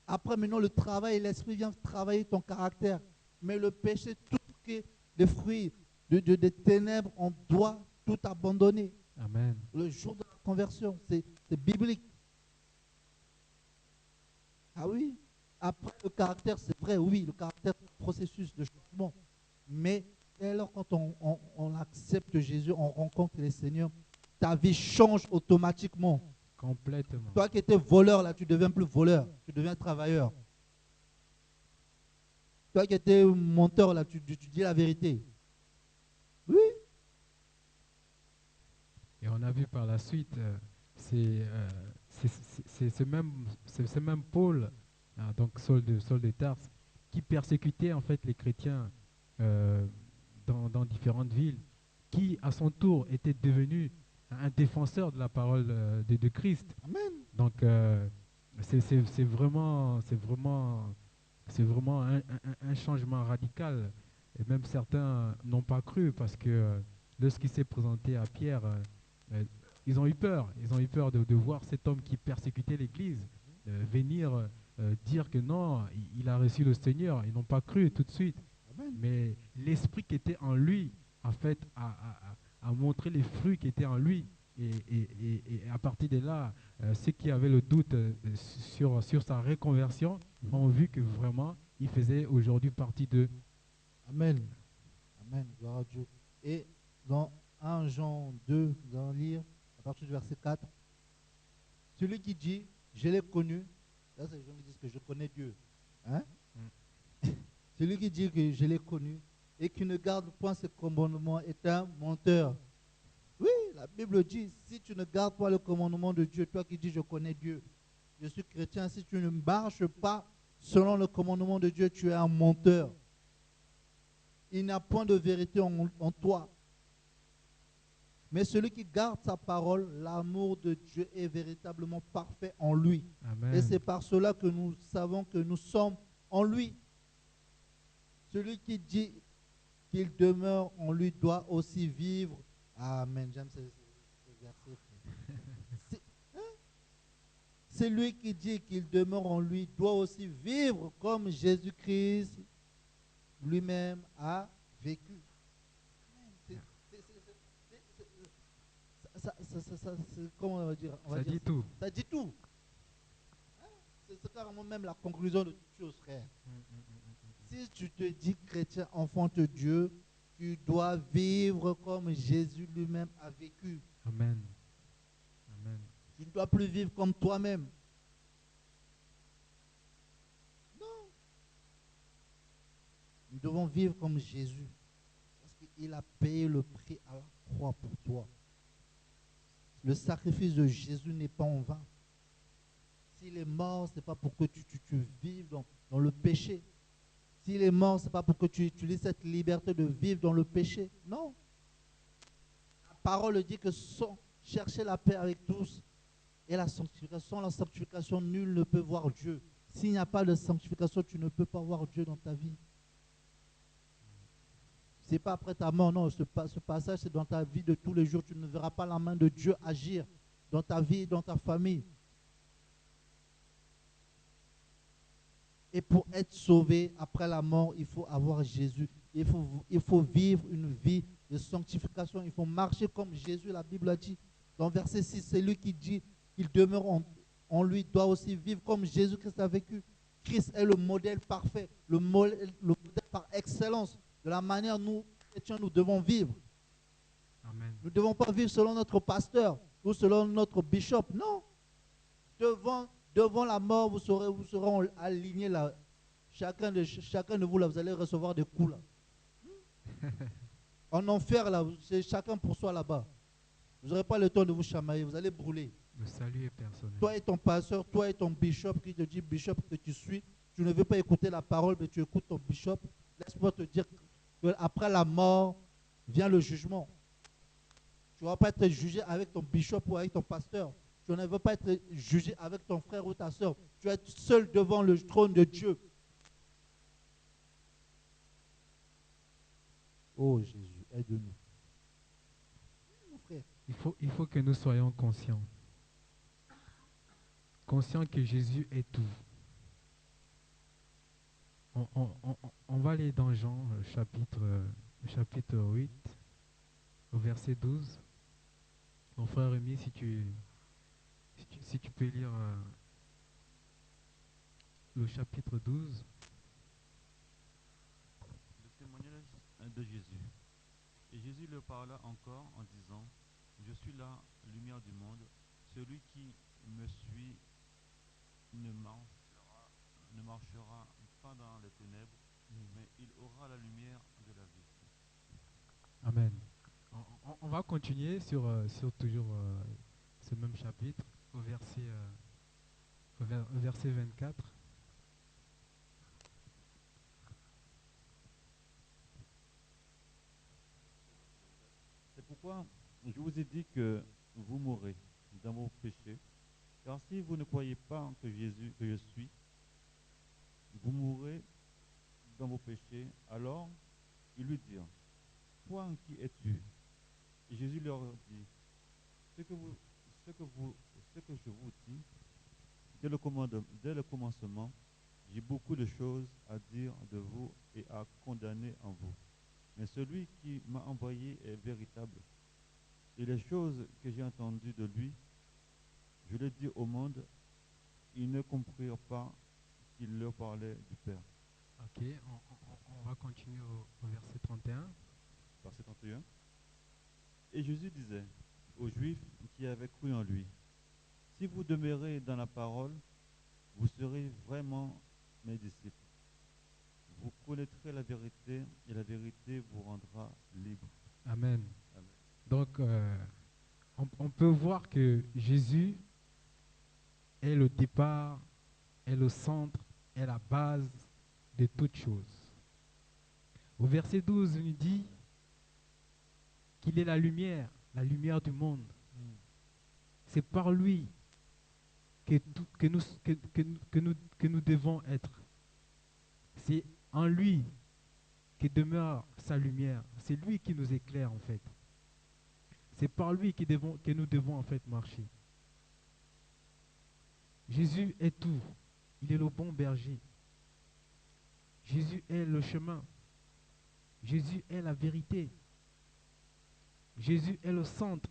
Après, maintenant, le travail et l'esprit vient travailler ton caractère. Mais le péché, tout ce qui est des fruits, des ténèbres, on doit tout abandonner. Amen. Le jour de la conversion, c'est biblique. Ah oui. Après, le caractère, c'est vrai, oui, le caractère, c'est un processus de changement. Mais dès lors, quand on accepte Jésus, on rencontre le Seigneur, ta vie change automatiquement. Complètement. Toi qui étais voleur, là, tu ne deviens plus voleur, tu deviens travailleur. Toi qui étais menteur, là, tu dis la vérité. Oui. Et on a vu par la suite, c'est ce même Paul, donc Saul de Tarse, qui persécutait en fait les chrétiens dans différentes villes, qui à son tour était devenu un défenseur de la parole de Christ. Amen. Donc, c'est vraiment, un changement radical. Et même certains n'ont pas cru parce que lorsqu'il s'est présenté à Pierre, euh, ils ont eu peur. Ils ont eu peur de voir cet homme qui persécutait l'Église venir dire que non, il a reçu le Seigneur. Ils n'ont pas cru tout de suite. Amen. Mais l'esprit qui était en lui, en fait, a montré les fruits qui étaient en lui. Et à partir de là, ceux qui avaient le doute sur sa reconversion ont vu que vraiment, il faisait aujourd'hui partie de... Amen. Amen. Gloire à Dieu. Et dans 1 Jean 2, nous allons lire à partir du verset 4. Celui qui dit, je l'ai connu, là c'est les gens qui disent que je connais Dieu. Hein? Celui qui dit que je l'ai connu et qui ne garde point ses commandements est un menteur. Oui, la Bible dit, si tu ne gardes pas le commandement de Dieu, toi qui dis je connais Dieu, je suis chrétien, si tu ne marches pas selon le commandement de Dieu, tu es un menteur. Il n'y a point de vérité en toi. Mais celui qui garde sa parole, l'amour de Dieu est véritablement parfait en lui. Amen. Et c'est par cela que nous savons que nous sommes en lui. Celui qui dit qu'il demeure en lui doit aussi vivre. Amen. J'aime ce verset. C'est lui qui dit qu'il demeure en lui doit aussi vivre comme Jésus-Christ lui-même a vécu. Comment on va dire, Ça dit tout. Ça dit tout. Hein? C'est carrément même la conclusion de toute chose, frère. Si tu te dis chrétien, enfant de Dieu, tu dois vivre comme Jésus lui-même a vécu. Amen. Amen. Tu ne dois plus vivre comme toi-même. Non. Nous devons vivre comme Jésus. Parce qu'il a payé le prix à la croix pour toi. Le sacrifice de Jésus n'est pas en vain. S'il est mort, ce n'est pas pour que tu vives dans le péché. S'il est mort, ce n'est pas pour que tu utilises cette liberté de vivre dans le péché. Non. La parole dit que chercher la paix avec tous et la sanctification. Sans la sanctification, nul ne peut voir Dieu. S'il n'y a pas de sanctification, tu ne peux pas voir Dieu dans ta vie. Ce n'est pas après ta mort, non. Ce passage, c'est dans ta vie de tous les jours. Tu ne verras pas la main de Dieu agir dans ta vie et dans ta famille. Et pour être sauvé après la mort, il faut avoir Jésus. Il faut vivre une vie de sanctification. Il faut marcher comme Jésus, la Bible a dit. Dans verset 6, c'est lui qui dit qu'il demeure en lui, doit aussi vivre comme Jésus-Christ a vécu. Christ est le modèle parfait, le modèle par excellence de la manière nous, chrétiens, nous devons vivre. Amen. Nous ne devons pas vivre selon notre pasteur ou selon notre bishop. Non. Devant la mort, vous serez alignés là. Chacun de vous, là, vous allez recevoir des coups là. En enfer, là, c'est chacun pour soi là-bas. Vous n'aurez pas le temps de vous chamailler, vous allez brûler. Le salut est personnel. Toi et ton pasteur, toi et ton bishop qui te dit bishop que tu suis, tu ne veux pas écouter la parole, mais tu écoutes ton bishop. Laisse-moi te dire qu'après la mort vient le jugement. Tu ne vas pas être jugé avec ton bishop ou avec ton pasteur. Tu ne veux pas être jugé avec ton frère ou ta soeur. Tu vas être seul devant le trône de Dieu. Oh Jésus, aide-nous. Mon frère. Il faut que nous soyons conscients. Conscients que Jésus est tout. On va aller dans Jean, chapitre 8, au verset 12. Mon frère Rémi, si tu peux lire le chapitre 12. Le témoignage de Jésus. Et Jésus leur parla encore en disant, je suis la lumière du monde. Celui qui me suit ne marchera pas dans les ténèbres, mais il aura la lumière de la vie. Amen. On va continuer sur toujours ce même chapitre, au verset 24. C'est pourquoi je vous ai dit que vous mourrez dans vos péchés. Car si vous ne croyez pas que Jésus, que je suis, vous mourrez dans vos péchés. Alors, ils lui dirent, toi, qui es-tu? Et Jésus leur dit, ce que, vous, ce que, vous, ce que je vous dis, dès le commencement, j'ai beaucoup de choses à dire de vous et à condamner en vous. Mais celui qui m'a envoyé est véritable. Et les choses que j'ai entendues de lui, je les dis au monde, ils ne comprirent pas qu'il leur parlait du Père. Ok, on va continuer au verset 31. Verset 31. Et Jésus disait aux Juifs qui avaient cru en lui, si vous demeurez dans la parole, vous serez vraiment mes disciples. Vous connaîtrez la vérité et la vérité vous rendra libre. Amen. Amen. Donc, on peut voir que Jésus est le départ, est le centre, est la base de toutes choses. Au verset 12, il nous dit qu'il est la lumière du monde. C'est par lui que nous devons être. C'est en lui que demeure sa lumière. C'est lui qui nous éclaire en fait. C'est par lui que nous devons en fait marcher. Jésus est tout. Il est le bon berger. Jésus est le chemin. Jésus est la vérité. Jésus est le centre.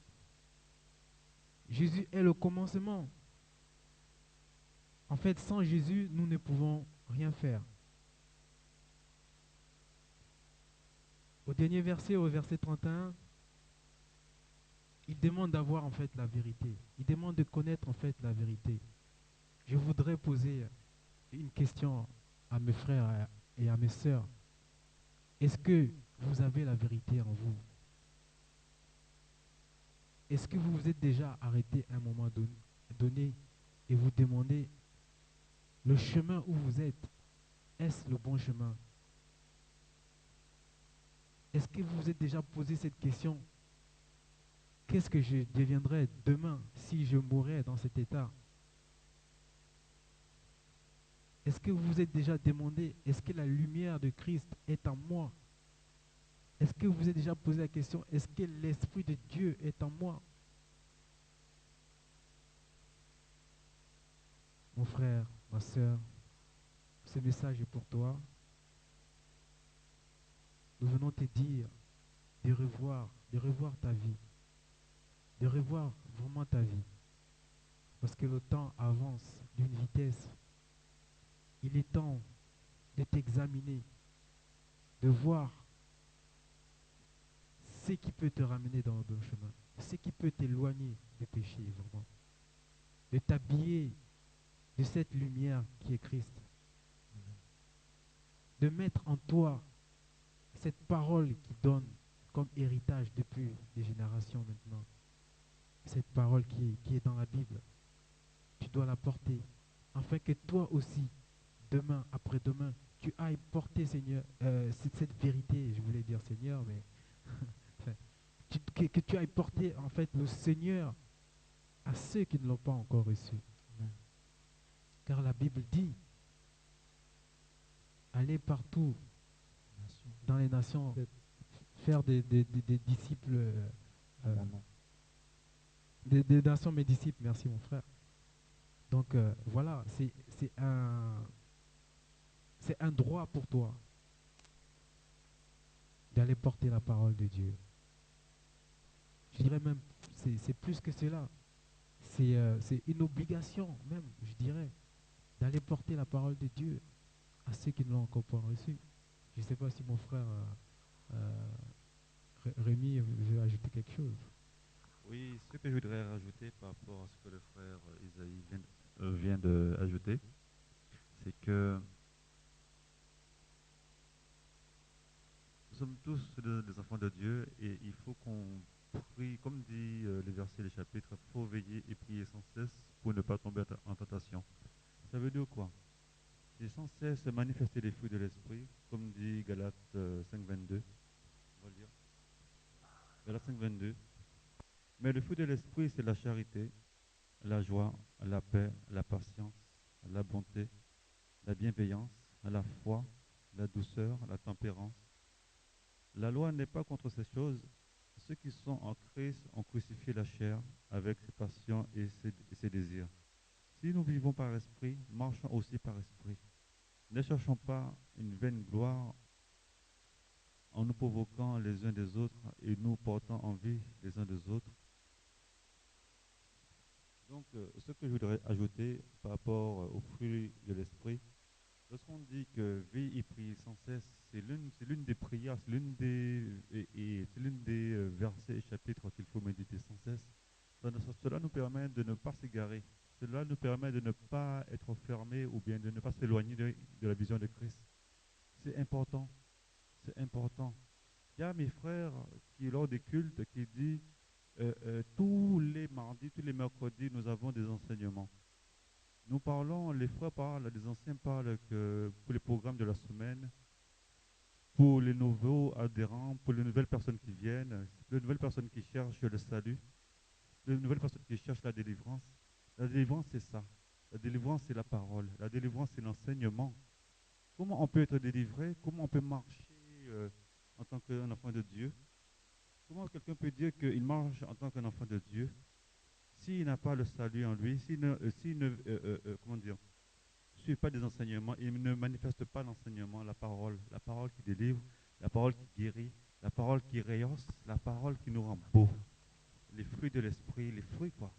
Jésus est le commencement. En fait, sans Jésus, nous ne pouvons rien faire. Au dernier verset, au verset 31, il demande d'avoir en fait la vérité. Il demande de connaître en fait la vérité. Je voudrais poser une question à mes frères et à mes sœurs. Est-ce que vous avez la vérité en vous? Est-ce que vous vous êtes déjà arrêté à un moment donné et vous demandez le chemin où vous êtes, est-ce le bon chemin? Est-ce que vous vous êtes déjà posé cette question? Qu'est-ce que je deviendrais demain si je mourais dans cet état? Est-ce que vous vous êtes déjà demandé, est-ce que la lumière de Christ est en moi? Est-ce que vous vous êtes déjà posé la question, est-ce que l'Esprit de Dieu est en moi? Mon frère, ma soeur, ce message est pour toi. Nous venons te dire de revoir ta vie, de revoir vraiment ta vie. Parce que le temps avance d'une vitesse. Il est temps de t'examiner, de voir ce qui peut te ramener dans le bon chemin, ce qui peut t'éloigner du péché, vraiment. De t'habiller de cette lumière qui est Christ. De mettre en toi cette parole qui donne comme héritage depuis des générations maintenant. Cette parole qui est dans la Bible. Tu dois la porter afin que toi aussi, demain, après-demain, tu ailles porter, Seigneur, cette vérité, je voulais dire Seigneur, mais enfin, que tu ailles porter en fait le Seigneur à ceux qui ne l'ont pas encore reçu. Amen. Car la Bible dit, allez partout dans les nations, faire des disciples, des nations mes disciples, merci mon frère. Donc voilà, c'est un droit pour toi d'aller porter la parole de Dieu. Je dirais même, c'est plus que cela. C'est une obligation même, je dirais, d'aller porter la parole de Dieu à ceux qui ne l'ont encore pas reçu. Je ne sais pas si mon frère Rémi veut ajouter quelque chose. Oui, ce que je voudrais rajouter par rapport à ce que le frère Isaïe vient d'ajouter, c'est que nous sommes tous des enfants de Dieu et il faut qu'on prie, comme dit les versets des chapitres, il faut veiller et prier sans cesse pour ne pas tomber en tentation. Ça veut dire quoi? C'est sans cesse manifester les fruits de l'esprit, comme dit Galates 5.22. On va le lire. Galates 5.22. Mais le fruit de l'esprit, c'est la charité, la joie, la paix, la patience, la bonté, la bienveillance, la foi, la douceur, la tempérance. La loi n'est pas contre ces choses. Ceux qui sont en Christ ont crucifié la chair avec ses passions et ses désirs. Si nous vivons par esprit, marchons aussi par esprit. Ne cherchons pas une vaine gloire en nous provoquant les uns des autres et nous portant envie les uns des autres. Donc, ce que je voudrais ajouter par rapport aux fruits de l'esprit, lorsqu'on dit que veille et prier sans cesse, c'est l'une des prières, c'est l'une des versets et chapitres qu'il faut méditer sans cesse. Cela nous permet de ne pas s'égarer. Cela nous permet de ne pas être fermé ou bien de ne pas s'éloigner de la vision de Christ. C'est important. C'est important. Il y a mes frères qui, lors des cultes, qui disent tous les mardis, tous les mercredis, nous avons des enseignements. Nous parlons, les frères parlent, les anciens parlent que pour les programmes de la semaine, pour les nouveaux adhérents, pour les nouvelles personnes qui viennent, les nouvelles personnes qui cherchent le salut, les nouvelles personnes qui cherchent la délivrance. La délivrance, c'est ça. La délivrance, c'est la parole. La délivrance, c'est l'enseignement. Comment on peut être délivré? Comment on peut marcher en tant qu'un enfant de Dieu? Comment quelqu'un peut dire qu'il marche en tant qu'un enfant de Dieu s'il n'a pas le salut en lui, s'il ne comment dire, suit pas des enseignements, il ne manifeste pas l'enseignement, la parole qui délivre, la parole qui guérit, la parole qui rehausse, la parole qui nous rend beaux. Les fruits de l'esprit, les fruits quoi.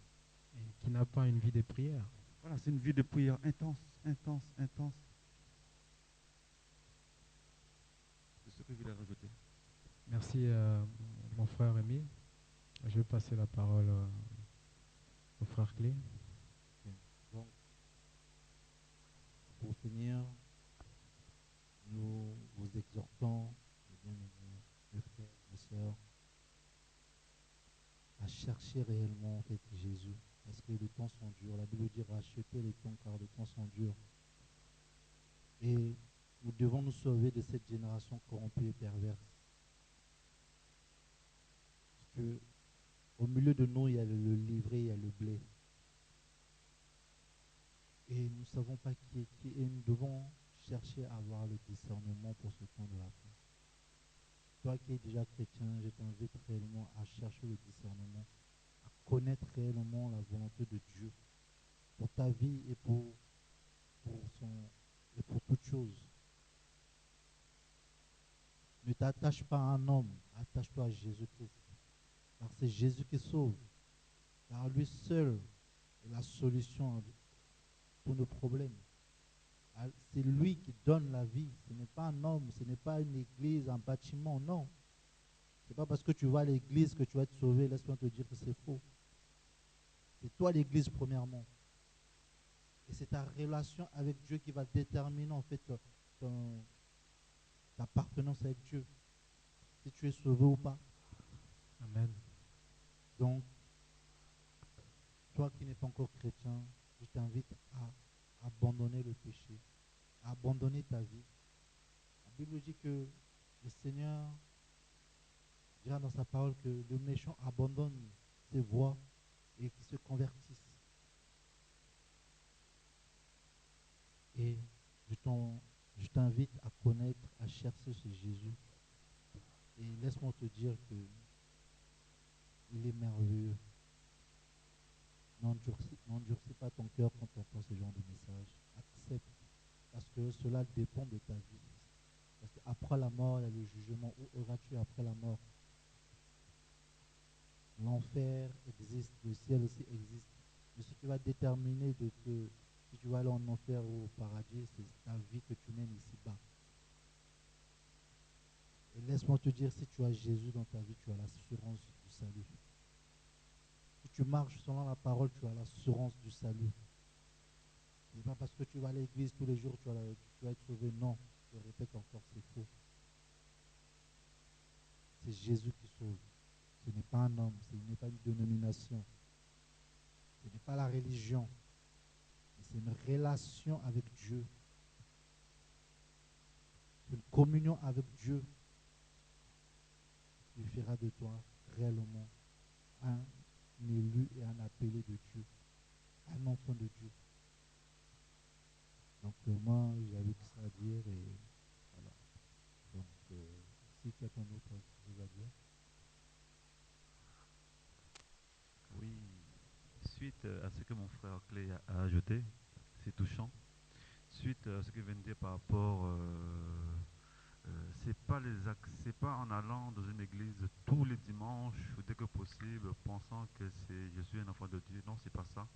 Et qui n'a pas une vie de prière. Voilà, c'est une vie de prière intense, intense, intense. C'est ce que je voulais rajouter. Merci, mon frère Rémi. Je vais passer la parole au frère Clé. Ok. Donc, pour finir, nous vous exhortons, mes bien-aimés, mes frères, mes sœurs, à chercher réellement en fait Jésus. Parce que les temps sont durs. La Bible dit racheter les temps car les temps sont durs. Et nous devons nous sauver de cette génération corrompue et perverse. Parce que au milieu de nous, il y a le livret, il y a le blé. Et nous ne savons pas qui est qui. Et nous devons chercher à avoir le discernement pour ce temps de la fin. Toi qui es déjà chrétien, je t'invite réellement à chercher le discernement, à connaître réellement la volonté de Dieu pour ta vie et pour toute chose. Ne t'attache pas à un homme, attache-toi à Jésus-Christ. Car c'est Jésus qui sauve. Car lui seul est la solution à tous nos problèmes. C'est lui qui donne la vie. Ce n'est pas un homme, ce n'est pas une église, un bâtiment, non. Ce n'est pas parce que tu vas à l'église que tu vas être sauvé. Laisse-moi te dire que c'est faux. C'est toi l'église premièrement. Et c'est ta relation avec Dieu qui va déterminer en fait ta appartenance avec Dieu. Si tu es sauvé ou pas. Amen. Donc, toi qui n'es pas encore chrétien, je t'invite à abandonner le péché, à abandonner ta vie. La Bible dit que le Seigneur dira dans sa parole que le méchant abandonne ses voies et qu'il se convertisse. Et je t'invite à connaître, à chercher ce Jésus. Et laisse-moi te dire que il est merveilleux. N'endurcis pas ton cœur quand tu entends ce genre de message. Accepte, parce que cela dépend de ta vie. Parce qu'après la mort, il y a le jugement. Où auras-tu après la mort? L'enfer existe, le ciel aussi existe. Mais ce qui va déterminer si tu vas aller en enfer ou au paradis, c'est ta vie que tu mènes ici-bas. Et laisse-moi te dire, si tu as Jésus dans ta vie, tu as l'assurance du salut. Si tu marches selon la parole, tu as l'assurance du salut. Ce n'est pas parce que tu vas à l'église tous les jours, tu vas être sauvé. Non, je répète encore, c'est faux. C'est Jésus qui sauve. Ce n'est pas un homme, ce n'est pas une dénomination. Ce n'est pas la religion. C'est une relation avec Dieu. C'est une communion avec Dieu qui fera de toi réellement un élu et un appelé de Dieu, un enfant de Dieu. Donc moi, j'avais que ça à dire et voilà. Donc si quelqu'un d'autre a quelque chose à dire. Oui, suite à ce que mon frère Clé a ajouté, c'est touchant. Suite à ce qu'il vient de dire par rapport, c'est pas en allant dans une église tous les dimanches ou dès que possible, pensant que c'est je suis un enfant de Dieu. Non, c'est pas ça.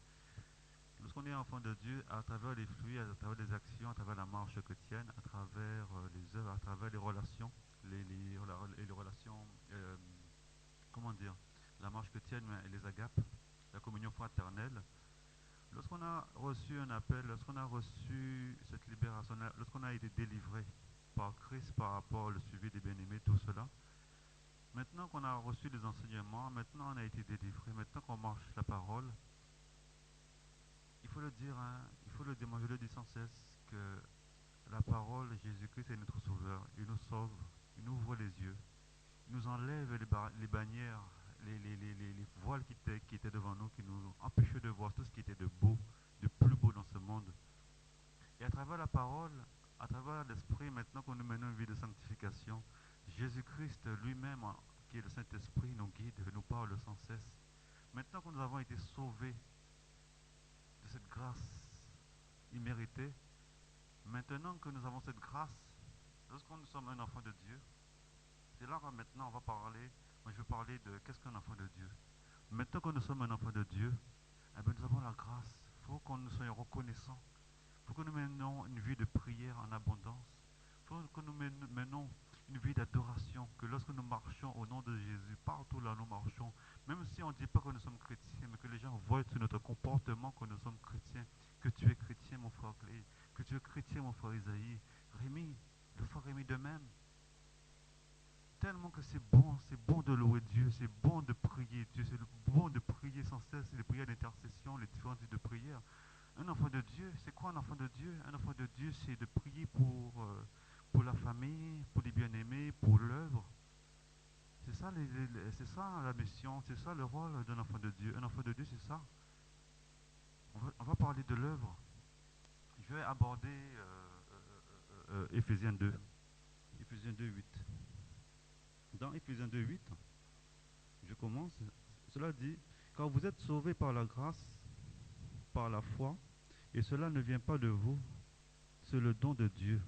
Lorsqu'on est enfant de Dieu, à travers les fruits, à travers les actions, à travers la marche chrétienne, à travers les œuvres, à travers les relations, les relations, comment dire, la marche chrétienne et les agapes, la communion fraternelle. Lorsqu'on a reçu un appel, lorsqu'on a reçu cette libération, lorsqu'on a été délivré par Christ par rapport au suivi des bien-aimés, tout cela, maintenant qu'on a reçu les enseignements, maintenant on a été délivré, maintenant qu'on marche la parole, il faut le dire, hein, il faut le dire, moi je le dis sans cesse, que la parole, Jésus-Christ est notre sauveur, il nous sauve, il nous ouvre les yeux, il nous enlève les bannières, les voiles qui étaient devant nous, qui nous empêchaient de voir tout ce qui était de beau, de plus beau dans ce monde. Et à travers la parole, à travers l'Esprit, maintenant que nous menons une vie de sanctification, Jésus-Christ lui-même, qui est le Saint-Esprit, nous guide, nous parle sans cesse. Maintenant que nous avons été sauvés de cette grâce imméritée, maintenant que nous avons cette grâce, lorsque nous sommes un enfant de Dieu, c'est là que maintenant on va parler, moi je veux parler de qu'est-ce qu'un enfant de Dieu. Maintenant que nous sommes un enfant de Dieu, eh bien, nous avons la grâce. Il faut que nous soyons reconnaissants. Il faut que nous menions une vie de prière en abondance. Il faut que nous menons une vie d'adoration. Que lorsque nous marchons au nom de Jésus, partout là où nous marchons, même si on ne dit pas que nous sommes chrétiens, mais que les gens voient sur notre comportement que nous sommes chrétiens, que tu es chrétien, mon frère Clé, que tu es chrétien, mon frère Isaïe, Rémi, le frère Rémi de même. Tellement que c'est bon de louer Dieu, c'est bon de prier Dieu, c'est bon de prier sans cesse, les prières d'intercession, les différents types de prières. Un enfant de Dieu, c'est quoi un enfant de Dieu? Un enfant de Dieu, c'est de prier pour la famille, pour les bien-aimés, pour l'œuvre. C'est ça, c'est ça la mission, c'est ça le rôle d'un enfant de Dieu. Un enfant de Dieu, c'est ça. On va parler de l'œuvre. Je vais aborder Éphésiens 2. Éphésiens 2, 8. Dans Éphésiens 2, 8, je commence. Cela dit, car vous êtes sauvés par la grâce, par la foi, et cela ne vient pas de vous, c'est le don de Dieu.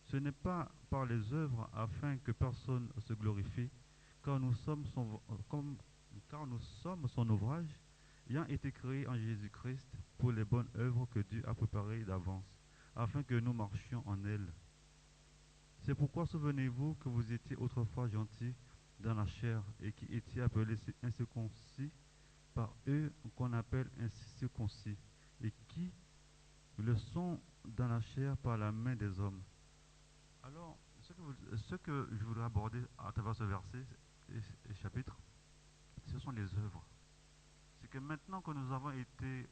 Ce n'est pas par les œuvres afin que personne se glorifie, car nous sommes car nous sommes son ouvrage, ayant été créés en Jésus-Christ pour les bonnes œuvres que Dieu a préparées d'avance, afin que nous marchions en elles. C'est pourquoi souvenez-vous que vous étiez autrefois gentils dans la chair et qui étiez appelés incirconcis par eux qu'on appelle incirconcis, et qui le sont dans la chair par la main des hommes. Alors, ce que je voudrais aborder à travers ce verset et chapitre, ce sont les œuvres. C'est que maintenant que nous avons été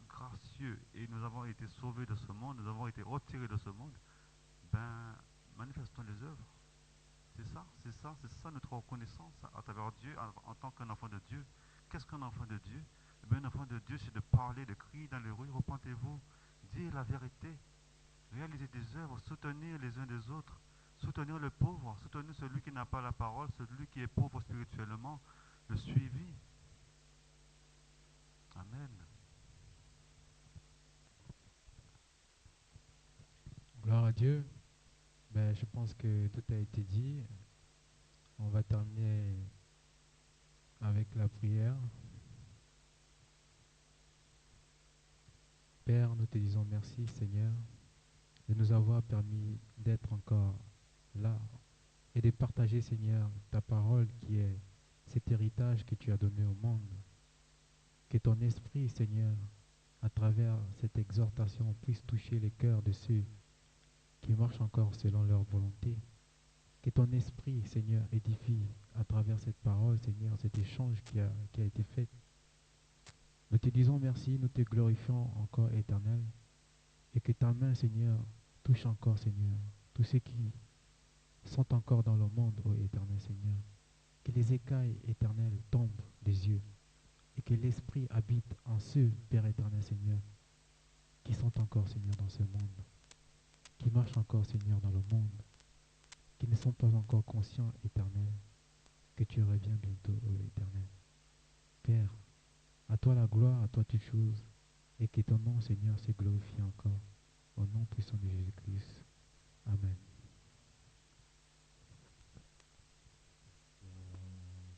gracieux et nous avons été sauvés de ce monde, nous avons été retirés de ce monde, ben, manifestons les œuvres. C'est ça notre reconnaissance à travers Dieu en tant qu'un enfant de Dieu. Qu'est-ce qu'un enfant de Dieu? Eh bien, un enfant de Dieu, c'est de parler, de crier dans les rues, repentez-vous, dire la vérité, réaliser des œuvres, soutenir les uns des autres, soutenir le pauvre, soutenir celui qui n'a pas la parole, celui qui est pauvre spirituellement, le suivi. Amen. Gloire à Dieu. Ben, je pense que tout a été dit. On va terminer avec la prière. Père, nous te disons merci, Seigneur, de nous avoir permis d'être encore là et de partager, Seigneur, ta parole qui est cet héritage que tu as donné au monde. Que ton esprit, Seigneur, à travers cette exhortation, puisse toucher les cœurs de ceux qui marchent encore selon leur volonté. Que ton esprit, Seigneur, édifie à travers cette parole, Seigneur, cet échange qui a été fait. Nous te disons merci, nous te glorifions encore, Éternel, et que ta main, Seigneur, touche encore, Seigneur, tous ceux qui sont encore dans le monde, ô Éternel Seigneur. que les écailles éternelles tombent des yeux et que l'Esprit habite en ceux, Père éternel Seigneur, qui sont encore, Seigneur, dans ce monde, qui marchent encore, Seigneur, dans le monde, qui ne sont pas encore conscients, éternel, que tu reviens bientôt, éternel. Père, à toi la gloire, à toi toutes choses, et que ton nom, Seigneur, se glorifie encore. Au nom puissant de Jésus-Christ. Amen.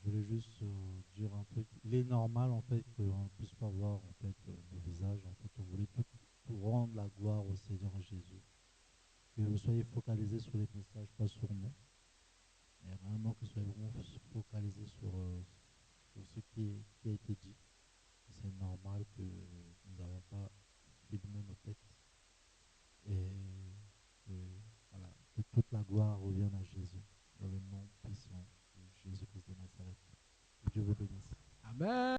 Je voulais juste dire un truc. Il est normal en fait qu'on ne puisse pas voir en fait nos visages. En fait, on voulait tout rendre la gloire au Seigneur Jésus. Que vous soyez focalisés sur les messages, pas sur nous. Mais vraiment que vous soyez vraiment focalisés sur ce qui a été dit. C'est normal que nous n'avons pas filmé nos têtes. Et que, voilà, que toute la gloire revienne à Jésus. Dans le nom puissant de Jésus-Christ de Nazareth. Que Dieu vous bénisse. Amen.